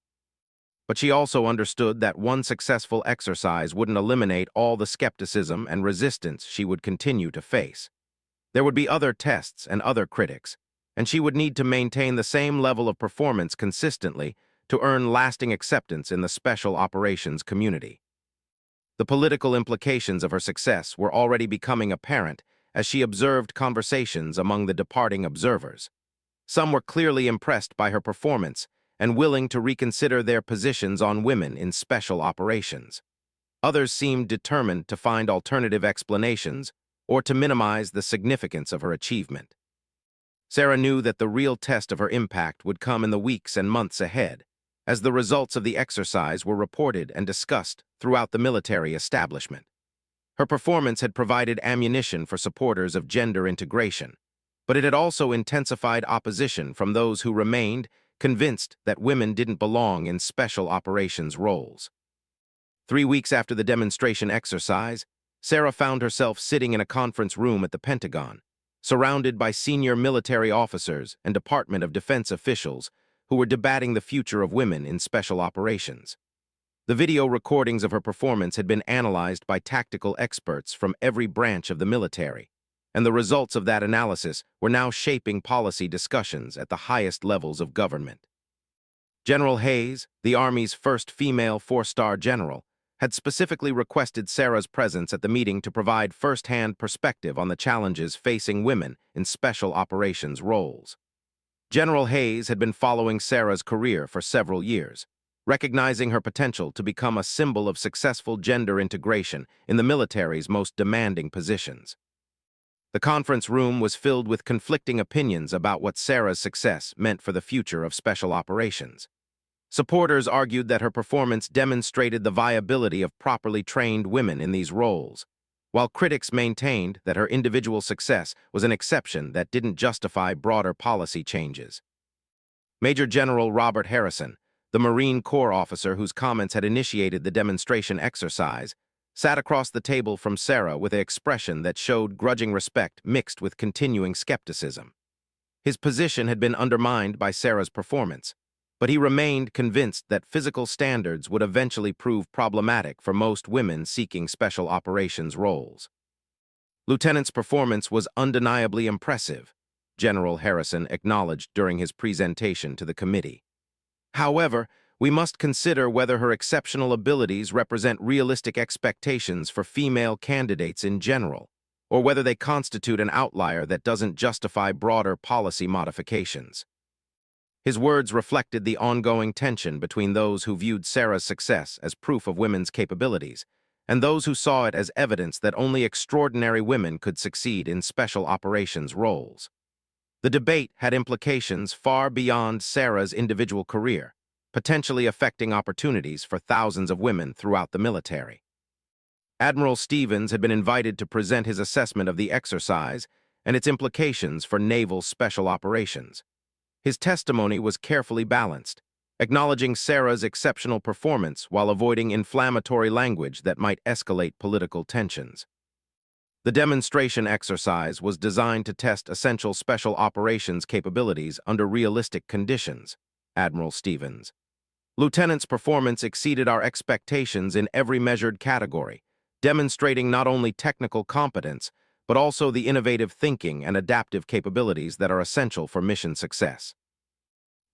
But she also understood that one successful exercise wouldn't eliminate all the skepticism and resistance she would continue to face. There would be other tests and other critics, and she would need to maintain the same level of performance consistently to earn lasting acceptance in the special operations community. The political implications of her success were already becoming apparent as she observed conversations among the departing observers. Some were clearly impressed by her performance and willing to reconsider their positions on women in special operations. Others seemed determined to find alternative explanations or to minimize the significance of her achievement. Sarah knew that the real test of her impact would come in the weeks and months ahead, as the results of the exercise were reported and discussed throughout the military establishment. Her performance had provided ammunition for supporters of gender integration, but it had also intensified opposition from those who remained convinced that women didn't belong in special operations roles. 3 weeks after the demonstration exercise, Sarah found herself sitting in a conference room at the Pentagon, surrounded by senior military officers and Department of Defense officials who were debating the future of women in special operations. The video recordings of her performance had been analyzed by tactical experts from every branch of the military, and the results of that analysis were now shaping policy discussions at the highest levels of government. General Hayes, the Army's first female 4-star general, had specifically requested Sarah's presence at the meeting to provide first-hand perspective on the challenges facing women in special operations roles. General Hayes had been following Sarah's career for several years, recognizing her potential to become a symbol of successful gender integration in the military's most demanding positions. The conference room was filled with conflicting opinions about what Sarah's success meant for the future of special operations. Supporters argued that her performance demonstrated the viability of properly trained women in these roles, while critics maintained that her individual success was an exception that didn't justify broader policy changes. Major General Robert Harrison, the Marine Corps officer whose comments had initiated the demonstration exercise, sat across the table from Sarah with an expression that showed grudging respect mixed with continuing skepticism. His position had been undermined by Sarah's performance, but he remained convinced that physical standards would eventually prove problematic for most women seeking special operations roles. Lieutenant's performance was undeniably impressive, General Harrison acknowledged during his presentation to the committee. However, we must consider whether her exceptional abilities represent realistic expectations for female candidates in general, or whether they constitute an outlier that doesn't justify broader policy modifications. His words reflected the ongoing tension between those who viewed Sarah's success as proof of women's capabilities and those who saw it as evidence that only extraordinary women could succeed in special operations roles. The debate had implications far beyond Sarah's individual career, potentially affecting opportunities for thousands of women throughout the military. Admiral Stevens had been invited to present his assessment of the exercise and its implications for naval special operations. His testimony was carefully balanced, acknowledging Sarah's exceptional performance while avoiding inflammatory language that might escalate political tensions. The demonstration exercise was designed to test essential special operations capabilities under realistic conditions, Admiral Stevens. Lieutenant's performance exceeded our expectations in every measured category, demonstrating not only technical competence, but also the innovative thinking and adaptive capabilities that are essential for mission success.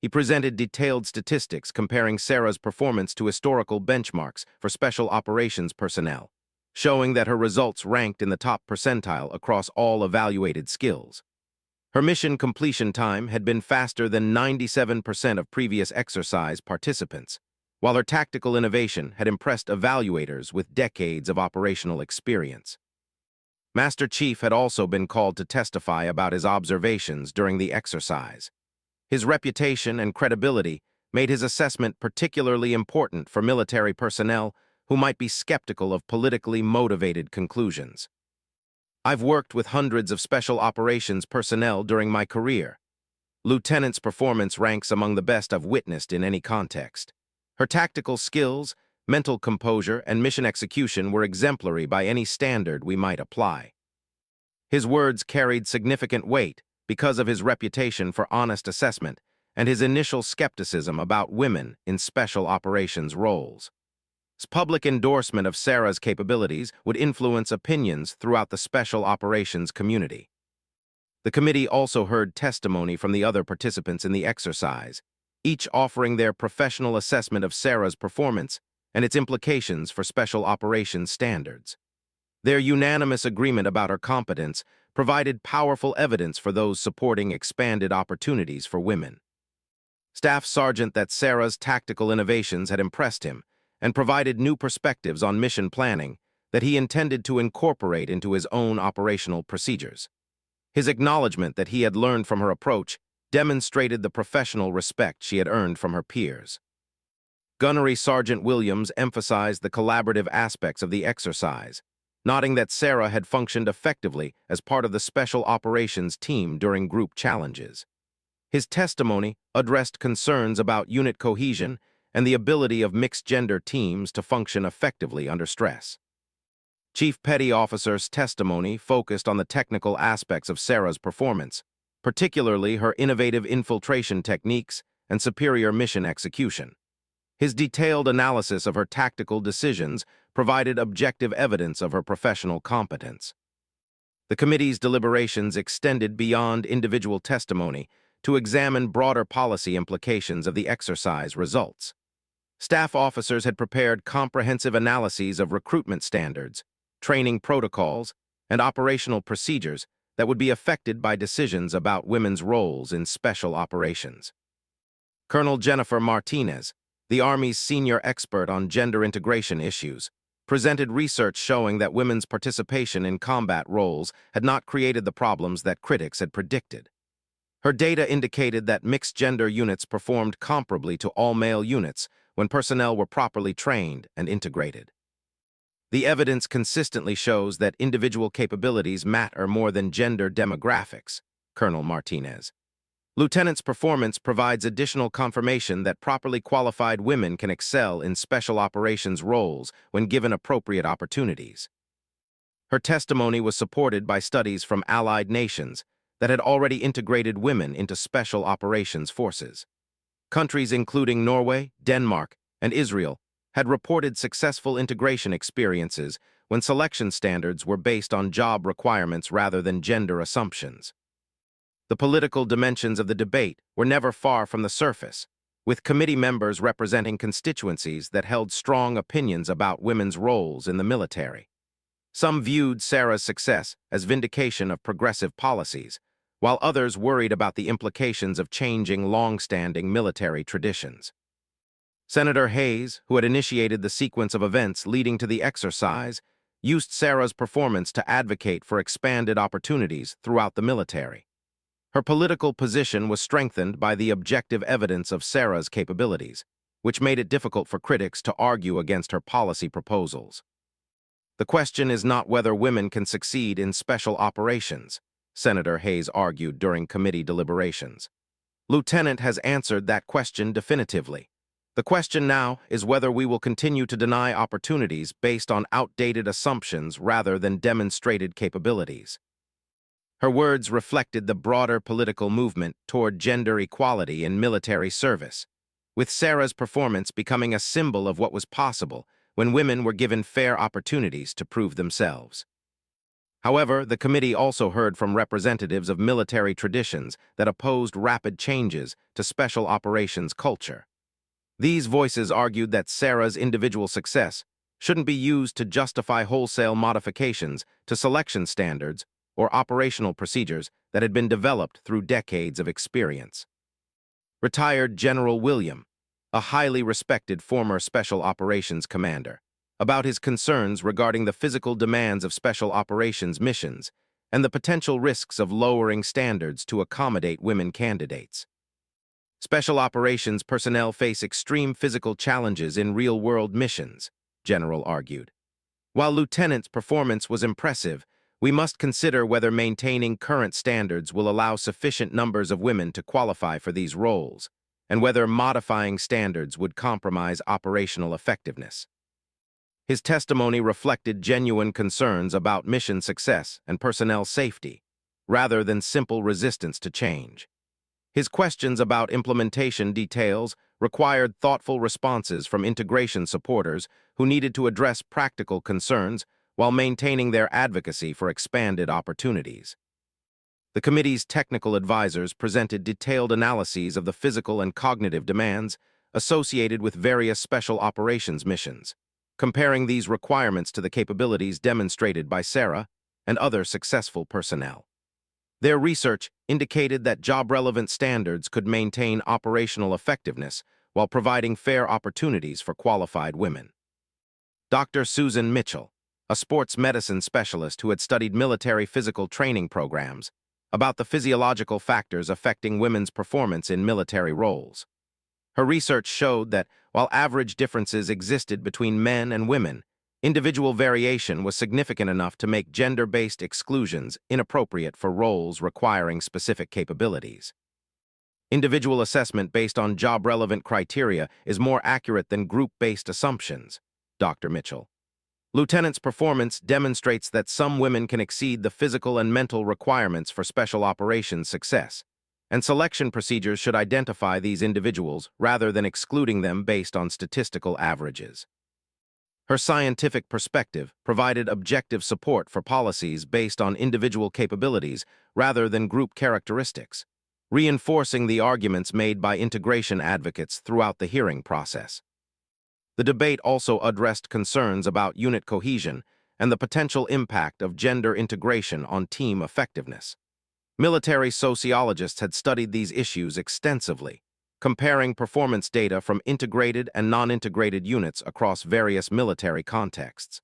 He presented detailed statistics comparing Sarah's performance to historical benchmarks for special operations personnel, showing that her results ranked in the top percentile across all evaluated skills. Her mission completion time had been faster than 97% of previous exercise participants, while her tactical innovation had impressed evaluators with decades of operational experience. Master Chief had also been called to testify about his observations during the exercise. His reputation and credibility made his assessment particularly important for military personnel who might be skeptical of politically motivated conclusions. I've worked with hundreds of special operations personnel during my career. Lieutenant's performance ranks among the best I've witnessed in any context. Her tactical skills, mental composure, and mission execution were exemplary by any standard we might apply. His words carried significant weight because of his reputation for honest assessment and his initial skepticism about women in special operations roles. His public endorsement of Sarah's capabilities would influence opinions throughout the special operations community. The committee also heard testimony from the other participants in the exercise, each offering their professional assessment of Sarah's performance and its implications for special operations standards. Their unanimous agreement about her competence provided powerful evidence for those supporting expanded opportunities for women. Staff Sergeant that Sarah's tactical innovations had impressed him and provided new perspectives on mission planning that he intended to incorporate into his own operational procedures. His acknowledgement that he had learned from her approach demonstrated the professional respect she had earned from her peers. Gunnery Sergeant Williams emphasized the collaborative aspects of the exercise, noting that Sarah had functioned effectively as part of the special operations team during group challenges. His testimony addressed concerns about unit cohesion and the ability of mixed-gender teams to function effectively under stress. Chief Petty Officer's testimony focused on the technical aspects of Sarah's performance, particularly her innovative infiltration techniques and superior mission execution. His detailed analysis of her tactical decisions provided objective evidence of her professional competence. The committee's deliberations extended beyond individual testimony to examine broader policy implications of the exercise results. Staff officers had prepared comprehensive analyses of recruitment standards, training protocols, and operational procedures that would be affected by decisions about women's roles in special operations. Colonel Jennifer Martinez, the Army's senior expert on gender integration issues, presented research showing that women's participation in combat roles had not created the problems that critics had predicted. Her data indicated that mixed-gender units performed comparably to all-male units when personnel were properly trained and integrated. The evidence consistently shows that individual capabilities matter more than gender demographics, Colonel Martinez. Lieutenant's performance provides additional confirmation that properly qualified women can excel in special operations roles when given appropriate opportunities. Her testimony was supported by studies from allied nations that had already integrated women into special operations forces. Countries including Norway, Denmark, and Israel had reported successful integration experiences when selection standards were based on job requirements rather than gender assumptions. The political dimensions of the debate were never far from the surface, with committee members representing constituencies that held strong opinions about women's roles in the military. Some viewed Sarah's success as vindication of progressive policies, while others worried about the implications of changing long-standing military traditions. Senator Hayes, who had initiated the sequence of events leading to the exercise, used Sarah's performance to advocate for expanded opportunities throughout the military. Her political position was strengthened by the objective evidence of Sarah's capabilities, which made it difficult for critics to argue against her policy proposals. The question is not whether women can succeed in special operations, Senator Hayes argued during committee deliberations. Lieutenant has answered that question definitively. The question now is whether we will continue to deny opportunities based on outdated assumptions rather than demonstrated capabilities. Her words reflected the broader political movement toward gender equality in military service, with Sarah's performance becoming a symbol of what was possible when women were given fair opportunities to prove themselves. However, the committee also heard from representatives of military traditions that opposed rapid changes to special operations culture. These voices argued that Sarah's individual success shouldn't be used to justify wholesale modifications to selection standards or operational procedures that had been developed through decades of experience. Retired General William, a highly respected former Special Operations commander, about his concerns regarding the physical demands of special operations missions and the potential risks of lowering standards to accommodate women candidates. Special operations personnel face extreme physical challenges in real-world missions, General argued. While Lieutenant's performance was impressive, we must consider whether maintaining current standards will allow sufficient numbers of women to qualify for these roles, and whether modifying standards would compromise operational effectiveness. His testimony reflected genuine concerns about mission success and personnel safety, rather than simple resistance to change. His questions about implementation details required thoughtful responses from integration supporters who needed to address practical concerns while maintaining their advocacy for expanded opportunities. The committee's technical advisors presented detailed analyses of the physical and cognitive demands associated with various special operations missions, comparing these requirements to the capabilities demonstrated by Sarah and other successful personnel. Their research indicated that job-relevant standards could maintain operational effectiveness while providing fair opportunities for qualified women. Dr. Susan Mitchell, a sports medicine specialist who had studied military physical training programs, about the physiological factors affecting women's performance in military roles. Her research showed that while average differences existed between men and women, individual variation was significant enough to make gender-based exclusions inappropriate for roles requiring specific capabilities. Individual assessment based on job-relevant criteria is more accurate than group-based assumptions, Dr. Mitchell. Lieutenant's performance demonstrates that some women can exceed the physical and mental requirements for special operations success, and selection procedures should identify these individuals rather than excluding them based on statistical averages. Her scientific perspective provided objective support for policies based on individual capabilities rather than group characteristics, reinforcing the arguments made by integration advocates throughout the hearing process. The debate also addressed concerns about unit cohesion and the potential impact of gender integration on team effectiveness. Military sociologists had studied these issues extensively, comparing performance data from integrated and non-integrated units across various military contexts.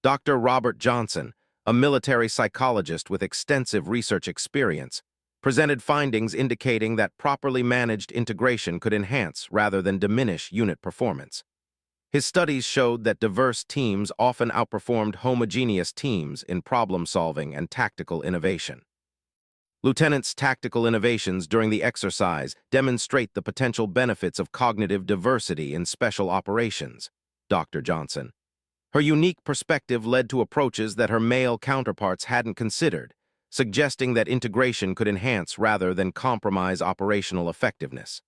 Dr. Robert Johnson, a military psychologist with extensive research experience, presented findings indicating that properly managed integration could enhance rather than diminish unit performance. His studies showed that diverse teams often outperformed homogeneous teams in problem-solving and tactical innovation. Lieutenants' tactical innovations during the exercise demonstrate the potential benefits of cognitive diversity in special operations, Dr. Johnson. Her unique perspective led to approaches that her male counterparts hadn't considered, suggesting that integration could enhance rather than compromise operational effectiveness.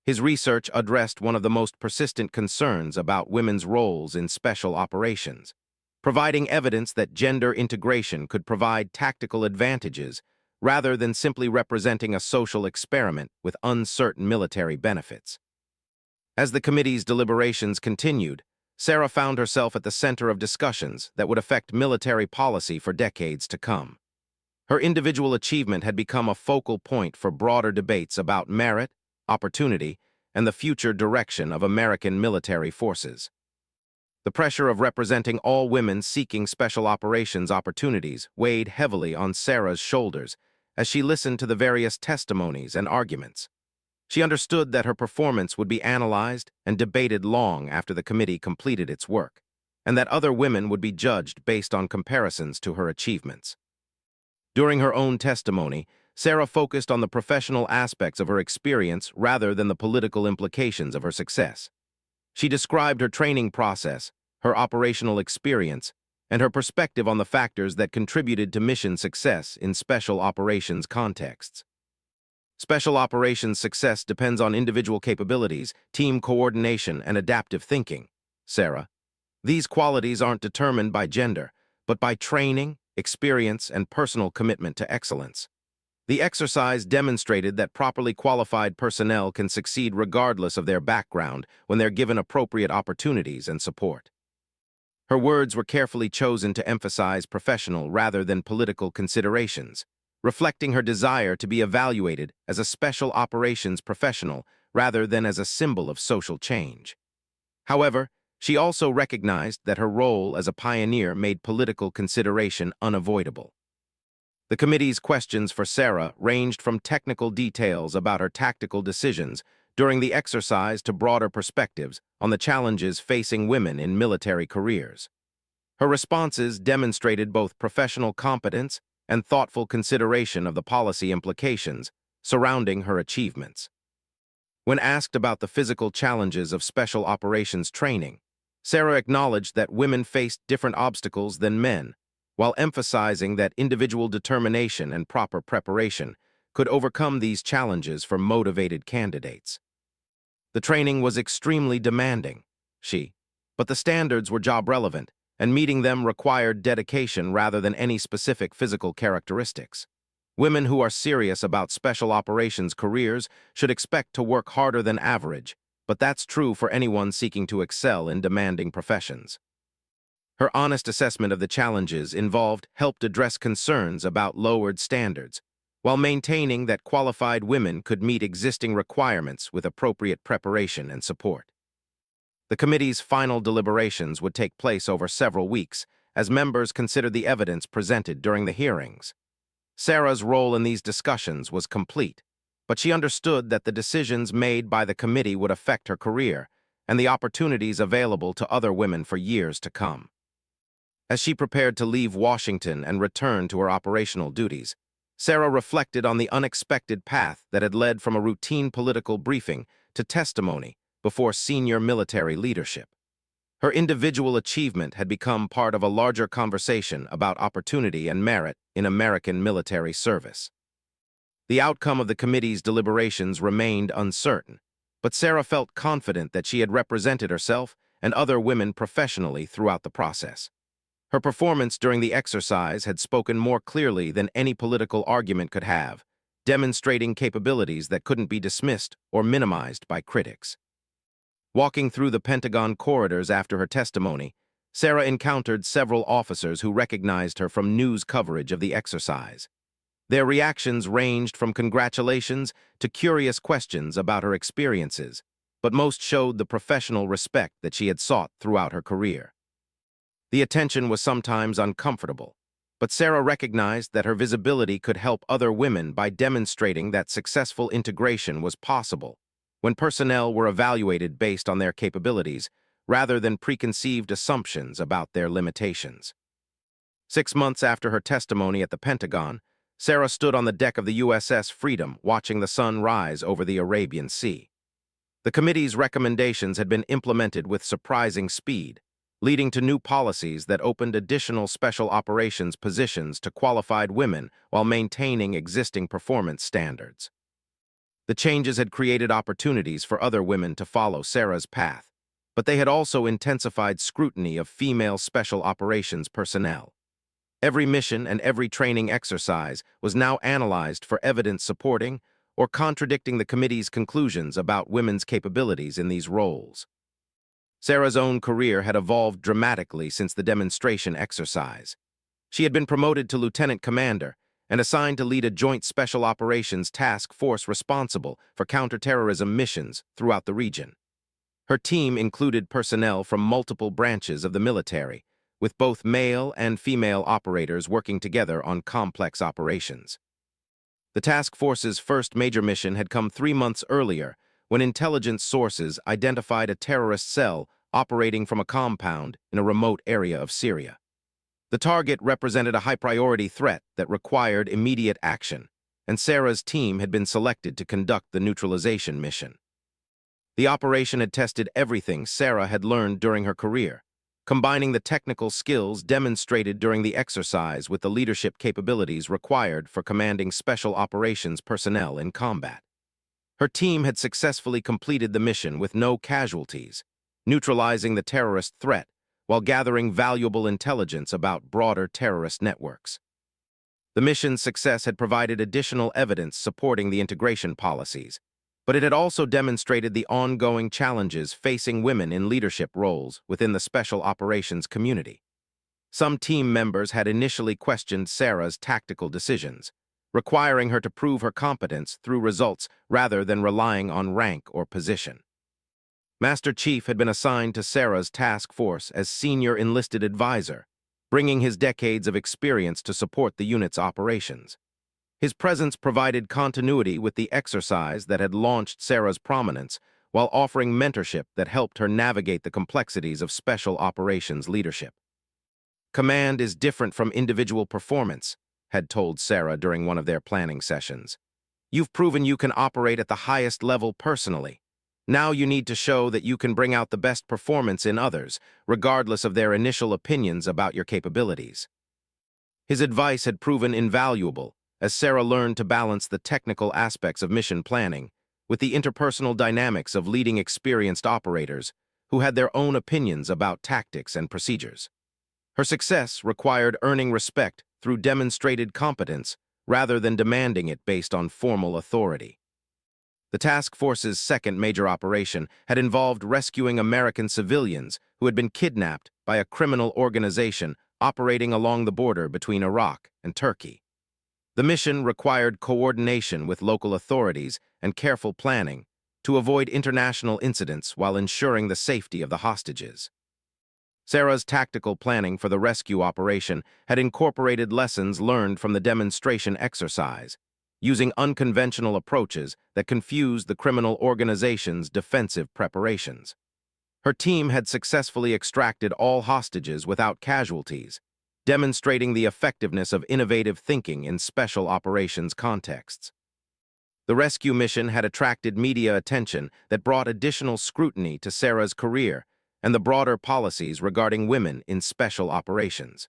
His research addressed one of the most persistent concerns about women's roles in special operations, providing evidence that gender integration could provide tactical advantages rather than simply representing a social experiment with uncertain military benefits. As the committee's deliberations continued, Sarah found herself at the center of discussions that would affect military policy for decades to come. Her individual achievement had become a focal point for broader debates about merit, opportunity, and the future direction of American military forces. The pressure of representing all women seeking special operations opportunities weighed heavily on Sarah's shoulders as she listened to the various testimonies and arguments. She understood that her performance would be analyzed and debated long after the committee completed its work, and that other women would be judged based on comparisons to her achievements. During her own testimony, Sarah focused on the professional aspects of her experience rather than the political implications of her success. She described her training process, her operational experience, and her perspective on the factors that contributed to mission success in special operations contexts. Special operations success depends on individual capabilities, team coordination, and adaptive thinking, Sarah. These qualities aren't determined by gender, but by training, experience, and personal commitment to excellence. The exercise demonstrated that properly qualified personnel can succeed regardless of their background when they're given appropriate opportunities and support. Her words were carefully chosen to emphasize professional rather than political considerations, reflecting her desire to be evaluated as a special operations professional rather than as a symbol of social change. However, she also recognized that her role as a pioneer made political consideration unavoidable. The committee's questions for Sarah ranged from technical details about her tactical decisions during the exercise to broader perspectives on the challenges facing women in military careers. Her responses demonstrated both professional competence and thoughtful consideration of the policy implications surrounding her achievements. When asked about the physical challenges of special operations training, Sarah acknowledged that women faced different obstacles than men, while emphasizing that individual determination and proper preparation could overcome these challenges for motivated candidates. The training was extremely demanding, but the standards were job-relevant, and meeting them required dedication rather than any specific physical characteristics. Women who are serious about special operations careers should expect to work harder than average, but that's true for anyone seeking to excel in demanding professions. Her honest assessment of the challenges involved helped address concerns about lowered standards, while maintaining that qualified women could meet existing requirements with appropriate preparation and support. The committee's final deliberations would take place over several weeks as members considered the evidence presented during the hearings. Sarah's role in these discussions was complete, but she understood that the decisions made by the committee would affect her career and the opportunities available to other women for years to come. As she prepared to leave Washington and return to her operational duties, Sarah reflected on the unexpected path that had led from a routine political briefing to testimony before senior military leadership. Her individual achievement had become part of a larger conversation about opportunity and merit in American military service. The outcome of the committee's deliberations remained uncertain, but Sarah felt confident that she had represented herself and other women professionally throughout the process. Her performance during the exercise had spoken more clearly than any political argument could have, demonstrating capabilities that couldn't be dismissed or minimized by critics. Walking through the Pentagon corridors after her testimony, Sarah encountered several officers who recognized her from news coverage of the exercise. Their reactions ranged from congratulations to curious questions about her experiences, but most showed the professional respect that she had sought throughout her career. The attention was sometimes uncomfortable, but Sarah recognized that her visibility could help other women by demonstrating that successful integration was possible when personnel were evaluated based on their capabilities rather than preconceived assumptions about their limitations. 6 months after her testimony at the Pentagon, Sarah stood on the deck of the USS Freedom watching the sun rise over the Arabian Sea. The committee's recommendations had been implemented with surprising speed, leading to new policies that opened additional special operations positions to qualified women while maintaining existing performance standards. The changes had created opportunities for other women to follow Sarah's path, but they had also intensified scrutiny of female special operations personnel. Every mission and every training exercise was now analyzed for evidence supporting or contradicting the committee's conclusions about women's capabilities in these roles. Sarah's own career had evolved dramatically since the demonstration exercise. She had been promoted to lieutenant commander and assigned to lead a joint special operations task force responsible for counterterrorism missions throughout the region. Her team included personnel from multiple branches of the military, with both male and female operators working together on complex operations. The task force's first major mission had come 3 months earlier, when intelligence sources identified a terrorist cell operating from a compound in a remote area of Syria. The target represented a high-priority threat that required immediate action, and Sarah's team had been selected to conduct the neutralization mission. The operation had tested everything Sarah had learned during her career, combining the technical skills demonstrated during the exercise with the leadership capabilities required for commanding special operations personnel in combat. Her team had successfully completed the mission with no casualties, neutralizing the terrorist threat while gathering valuable intelligence about broader terrorist networks. The mission's success had provided additional evidence supporting the integration policies, but it had also demonstrated the ongoing challenges facing women in leadership roles within the special operations community. Some team members had initially questioned Sarah's tactical decisions, requiring her to prove her competence through results rather than relying on rank or position. Master Chief had been assigned to Sarah's task force as senior enlisted advisor, bringing his decades of experience to support the unit's operations. His presence provided continuity with the exercise that had launched Sarah's prominence, while offering mentorship that helped her navigate the complexities of special operations leadership. "Command is different from individual performance," had told Sarah during one of their planning sessions. "You've proven you can operate at the highest level personally. Now you need to show that you can bring out the best performance in others, regardless of their initial opinions about your capabilities." His advice had proven invaluable, as Sarah learned to balance the technical aspects of mission planning with the interpersonal dynamics of leading experienced operators who had their own opinions about tactics and procedures. Her success required earning respect through demonstrated competence rather than demanding it based on formal authority. The task force's second major operation had involved rescuing American civilians who had been kidnapped by a criminal organization operating along the border between Iraq and Turkey. The mission required coordination with local authorities and careful planning to avoid international incidents while ensuring the safety of the hostages. Sarah's tactical planning for the rescue operation had incorporated lessons learned from the demonstration exercise, using unconventional approaches that confused the criminal organization's defensive preparations. Her team had successfully extracted all hostages without casualties, demonstrating the effectiveness of innovative thinking in special operations contexts. The rescue mission had attracted media attention that brought additional scrutiny to Sarah's career and the broader policies regarding women in special operations.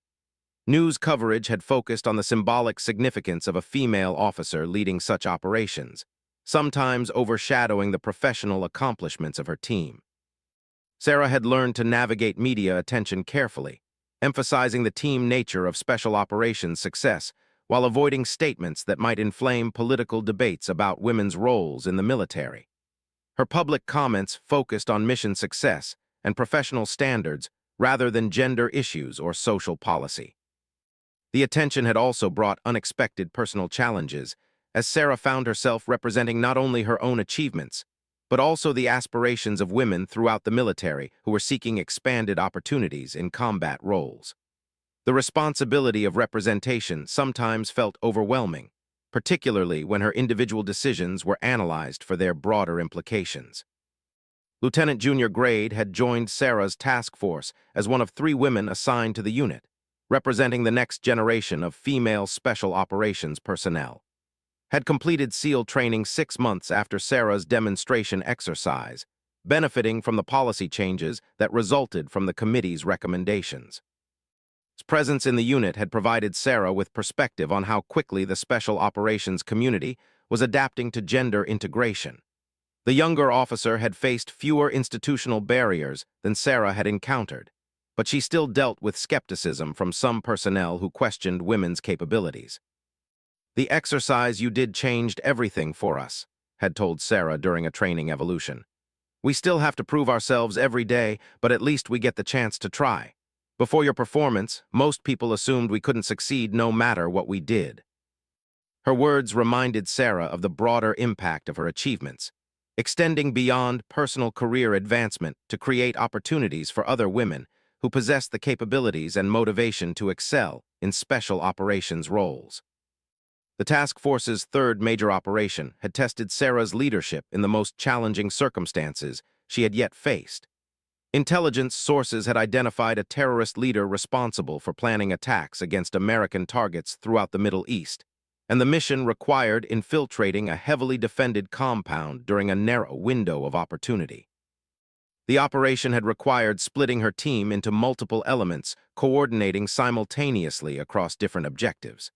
News coverage had focused on the symbolic significance of a female officer leading such operations, sometimes overshadowing the professional accomplishments of her team. Sarah had learned to navigate media attention carefully, emphasizing the team nature of special operations success while avoiding statements that might inflame political debates about women's roles in the military. Her public comments focused on mission success and professional standards rather than gender issues or social policy. The attention had also brought unexpected personal challenges, as Sarah found herself representing not only her own achievements, but also the aspirations of women throughout the military who were seeking expanded opportunities in combat roles. The responsibility of representation sometimes felt overwhelming, particularly when her individual decisions were analyzed for their broader implications. Lieutenant Junior Grade had joined Sarah's task force as one of 3 women assigned to the unit, representing the next generation of female special operations personnel. Had completed SEAL training 6 months after Sarah's demonstration exercise, benefiting from the policy changes that resulted from the committee's recommendations. His presence in the unit had provided Sarah with perspective on how quickly the special operations community was adapting to gender integration. The younger officer had faced fewer institutional barriers than Sarah had encountered, but she still dealt with skepticism from some personnel who questioned women's capabilities. "The exercise you did changed everything for us," had told Sarah during a training evolution. "We still have to prove ourselves every day, but at least we get the chance to try. Before your performance, most people assumed we couldn't succeed no matter what we did." Her words reminded Sarah of the broader impact of her achievements, extending beyond personal career advancement to create opportunities for other women who possess the capabilities and motivation to excel in special operations roles. The task force's 3rd major operation had tested Sarah's leadership in the most challenging circumstances she had yet faced. Intelligence sources had identified a terrorist leader responsible for planning attacks against American targets throughout the Middle East, and the mission required infiltrating a heavily defended compound during a narrow window of opportunity. The operation had required splitting her team into multiple elements, coordinating simultaneously across different objectives.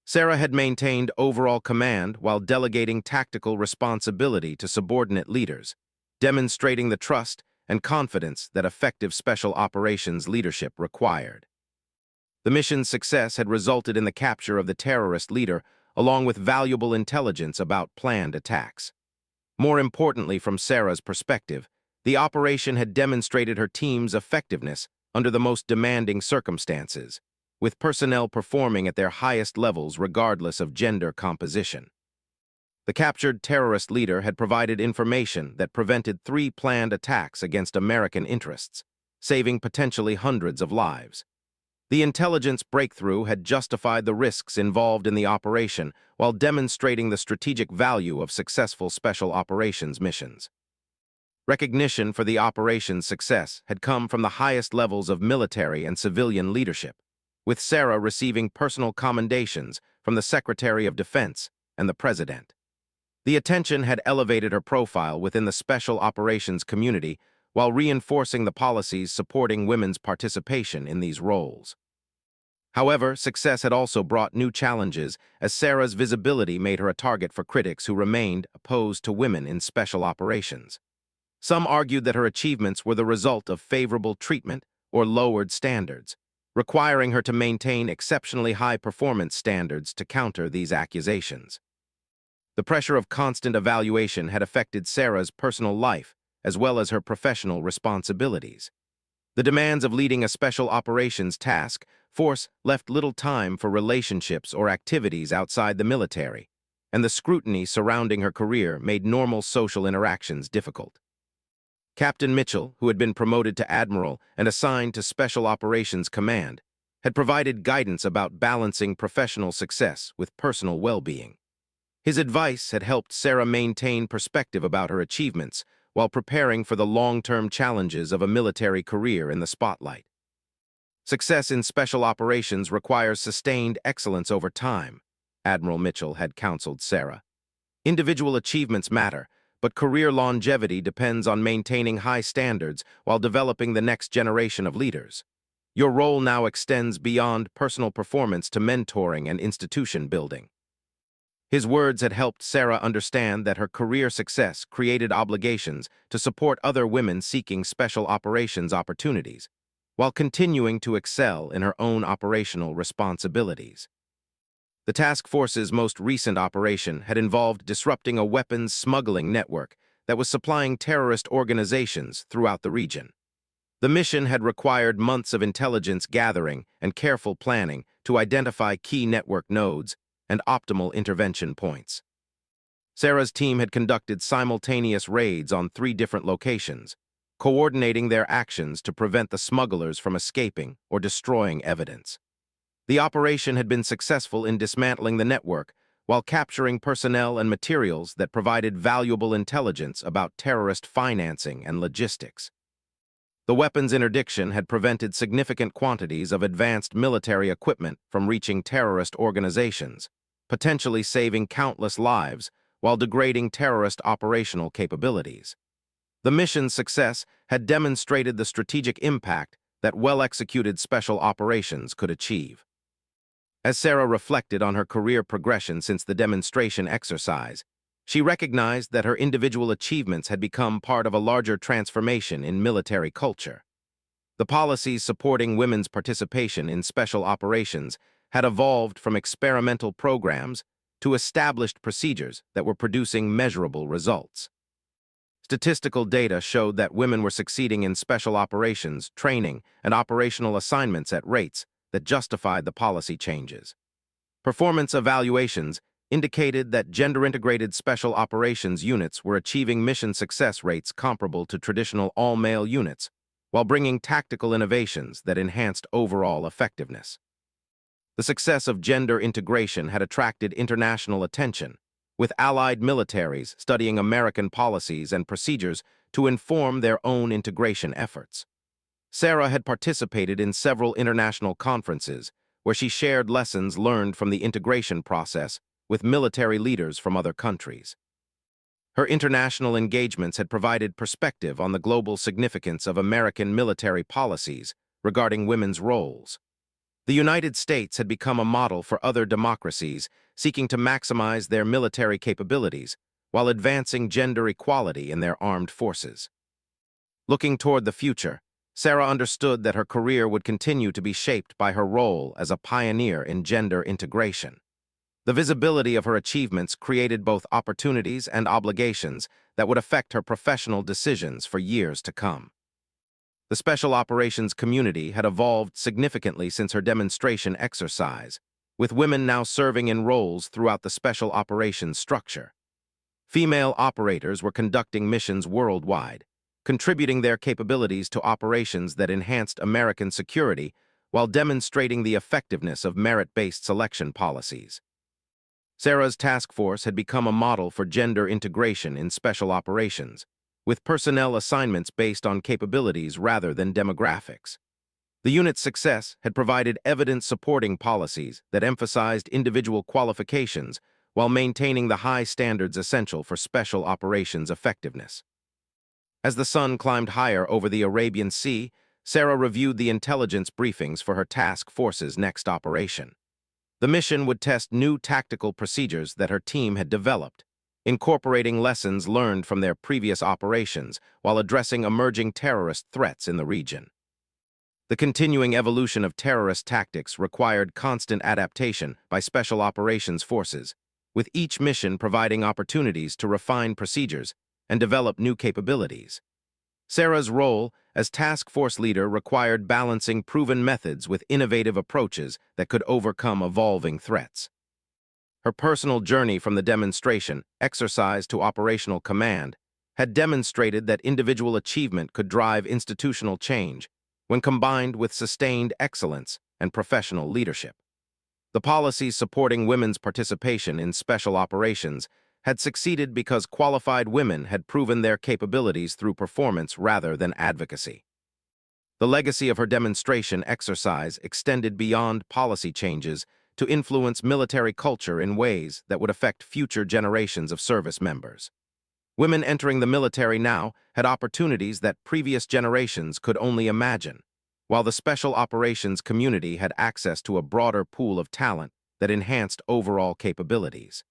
Sarah had maintained overall command while delegating tactical responsibility to subordinate leaders, demonstrating the trust and confidence that effective special operations leadership required. The mission's success had resulted in the capture of the terrorist leader, along with valuable intelligence about planned attacks. More importantly, from Sarah's perspective, the operation had demonstrated her team's effectiveness under the most demanding circumstances, with personnel performing at their highest levels regardless of gender composition. The captured terrorist leader had provided information that prevented 3 planned attacks against American interests, saving potentially hundreds of lives. The intelligence breakthrough had justified the risks involved in the operation while demonstrating the strategic value of successful special operations missions. Recognition for the operation's success had come from the highest levels of military and civilian leadership, with Sarah receiving personal commendations from the Secretary of Defense and the President. The attention had elevated her profile within the special operations community while reinforcing the policies supporting women's participation in these roles. However, success had also brought new challenges, as Sarah's visibility made her a target for critics who remained opposed to women in special operations. Some argued that her achievements were the result of favorable treatment or lowered standards, requiring her to maintain exceptionally high performance standards to counter these accusations. The pressure of constant evaluation had affected Sarah's personal life as well as her professional responsibilities. The demands of leading a special operations task force left little time for relationships or activities outside the military, and the scrutiny surrounding her career made normal social interactions difficult. Captain Mitchell, who had been promoted to admiral and assigned to Special Operations Command, had provided guidance about balancing professional success with personal well-being. His advice had helped Sarah maintain perspective about her achievements while preparing for the long-term challenges of a military career in the spotlight. Success in special operations requires sustained excellence over time, Admiral Mitchell had counseled Sarah. Individual achievements matter, but career longevity depends on maintaining high standards while developing the next generation of leaders. Your role now extends beyond personal performance to mentoring and institution building. His words had helped Sarah understand that her career success created obligations to support other women seeking special operations opportunities, while continuing to excel in her own operational responsibilities. The task force's most recent operation had involved disrupting a weapons smuggling network that was supplying terrorist organizations throughout the region. The mission had required months of intelligence gathering and careful planning to identify key network nodes and optimal intervention points. Sarah's team had conducted simultaneous raids on 3 different locations, coordinating their actions to prevent the smugglers from escaping or destroying evidence. The operation had been successful in dismantling the network while capturing personnel and materials that provided valuable intelligence about terrorist financing and logistics. The weapons interdiction had prevented significant quantities of advanced military equipment from reaching terrorist organizations, potentially saving countless lives while degrading terrorist operational capabilities. The mission's success had demonstrated the strategic impact that well-executed special operations could achieve. As Sarah reflected on her career progression since the demonstration exercise, she recognized that her individual achievements had become part of a larger transformation in military culture. The policies supporting women's participation in special operations had evolved from experimental programs to established procedures that were producing measurable results. Statistical data showed that women were succeeding in special operations, training, and operational assignments at rates that justified the policy changes. Performance evaluations indicated that gender-integrated special operations units were achieving mission success rates comparable to traditional all-male units, while bringing tactical innovations that enhanced overall effectiveness. The success of gender integration had attracted international attention, with allied militaries studying American policies and procedures to inform their own integration efforts. Sarah had participated in several international conferences where she shared lessons learned from the integration process with military leaders from other countries. Her international engagements had provided perspective on the global significance of American military policies regarding women's roles. The United States had become a model for other democracies seeking to maximize their military capabilities while advancing gender equality in their armed forces. Looking toward the future, Sarah understood that her career would continue to be shaped by her role as a pioneer in gender integration. The visibility of her achievements created both opportunities and obligations that would affect her professional decisions for years to come. The special operations community had evolved significantly since her demonstration exercise, with women now serving in roles throughout the special operations structure. Female operators were conducting missions worldwide, contributing their capabilities to operations that enhanced American security while demonstrating the effectiveness of merit-based selection policies. Sarah's task force had become a model for gender integration in special operations, with personnel assignments based on capabilities rather than demographics. The unit's success had provided evidence-supporting policies that emphasized individual qualifications while maintaining the high standards essential for special operations effectiveness. As the sun climbed higher over the Arabian Sea, Sarah reviewed the intelligence briefings for her task force's next operation. The mission would test new tactical procedures that her team had developed, incorporating lessons learned from their previous operations while addressing emerging terrorist threats in the region. The continuing evolution of terrorist tactics required constant adaptation by special operations forces, with each mission providing opportunities to refine procedures and develop new capabilities. Sarah's role as task force leader required balancing proven methods with innovative approaches that could overcome evolving threats. Her personal journey from the demonstration exercise to operational command had demonstrated that individual achievement could drive institutional change when combined with sustained excellence and professional leadership. The policies supporting women's participation in special operations had succeeded because qualified women had proven their capabilities through performance rather than advocacy. The legacy of her demonstration exercise extended beyond policy changes to influence military culture in ways that would affect future generations of service members. Women entering the military now had opportunities that previous generations could only imagine, while the special operations community had access to a broader pool of talent that enhanced overall capabilities.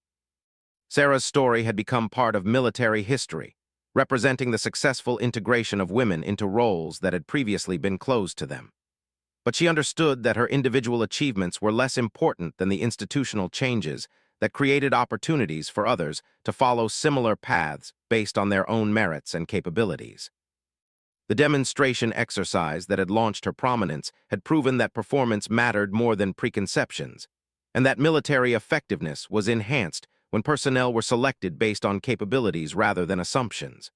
Sarah's story had become part of military history, representing the successful integration of women into roles that had previously been closed to them. But she understood that her individual achievements were less important than the institutional changes that created opportunities for others to follow similar paths based on their own merits and capabilities. The demonstration exercise that had launched her prominence had proven that performance mattered more than preconceptions, and that military effectiveness was enhanced when personnel were selected based on capabilities rather than assumptions.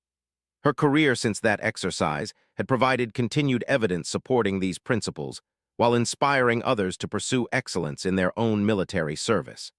Her career since that exercise had provided continued evidence supporting these principles, while inspiring others to pursue excellence in their own military service.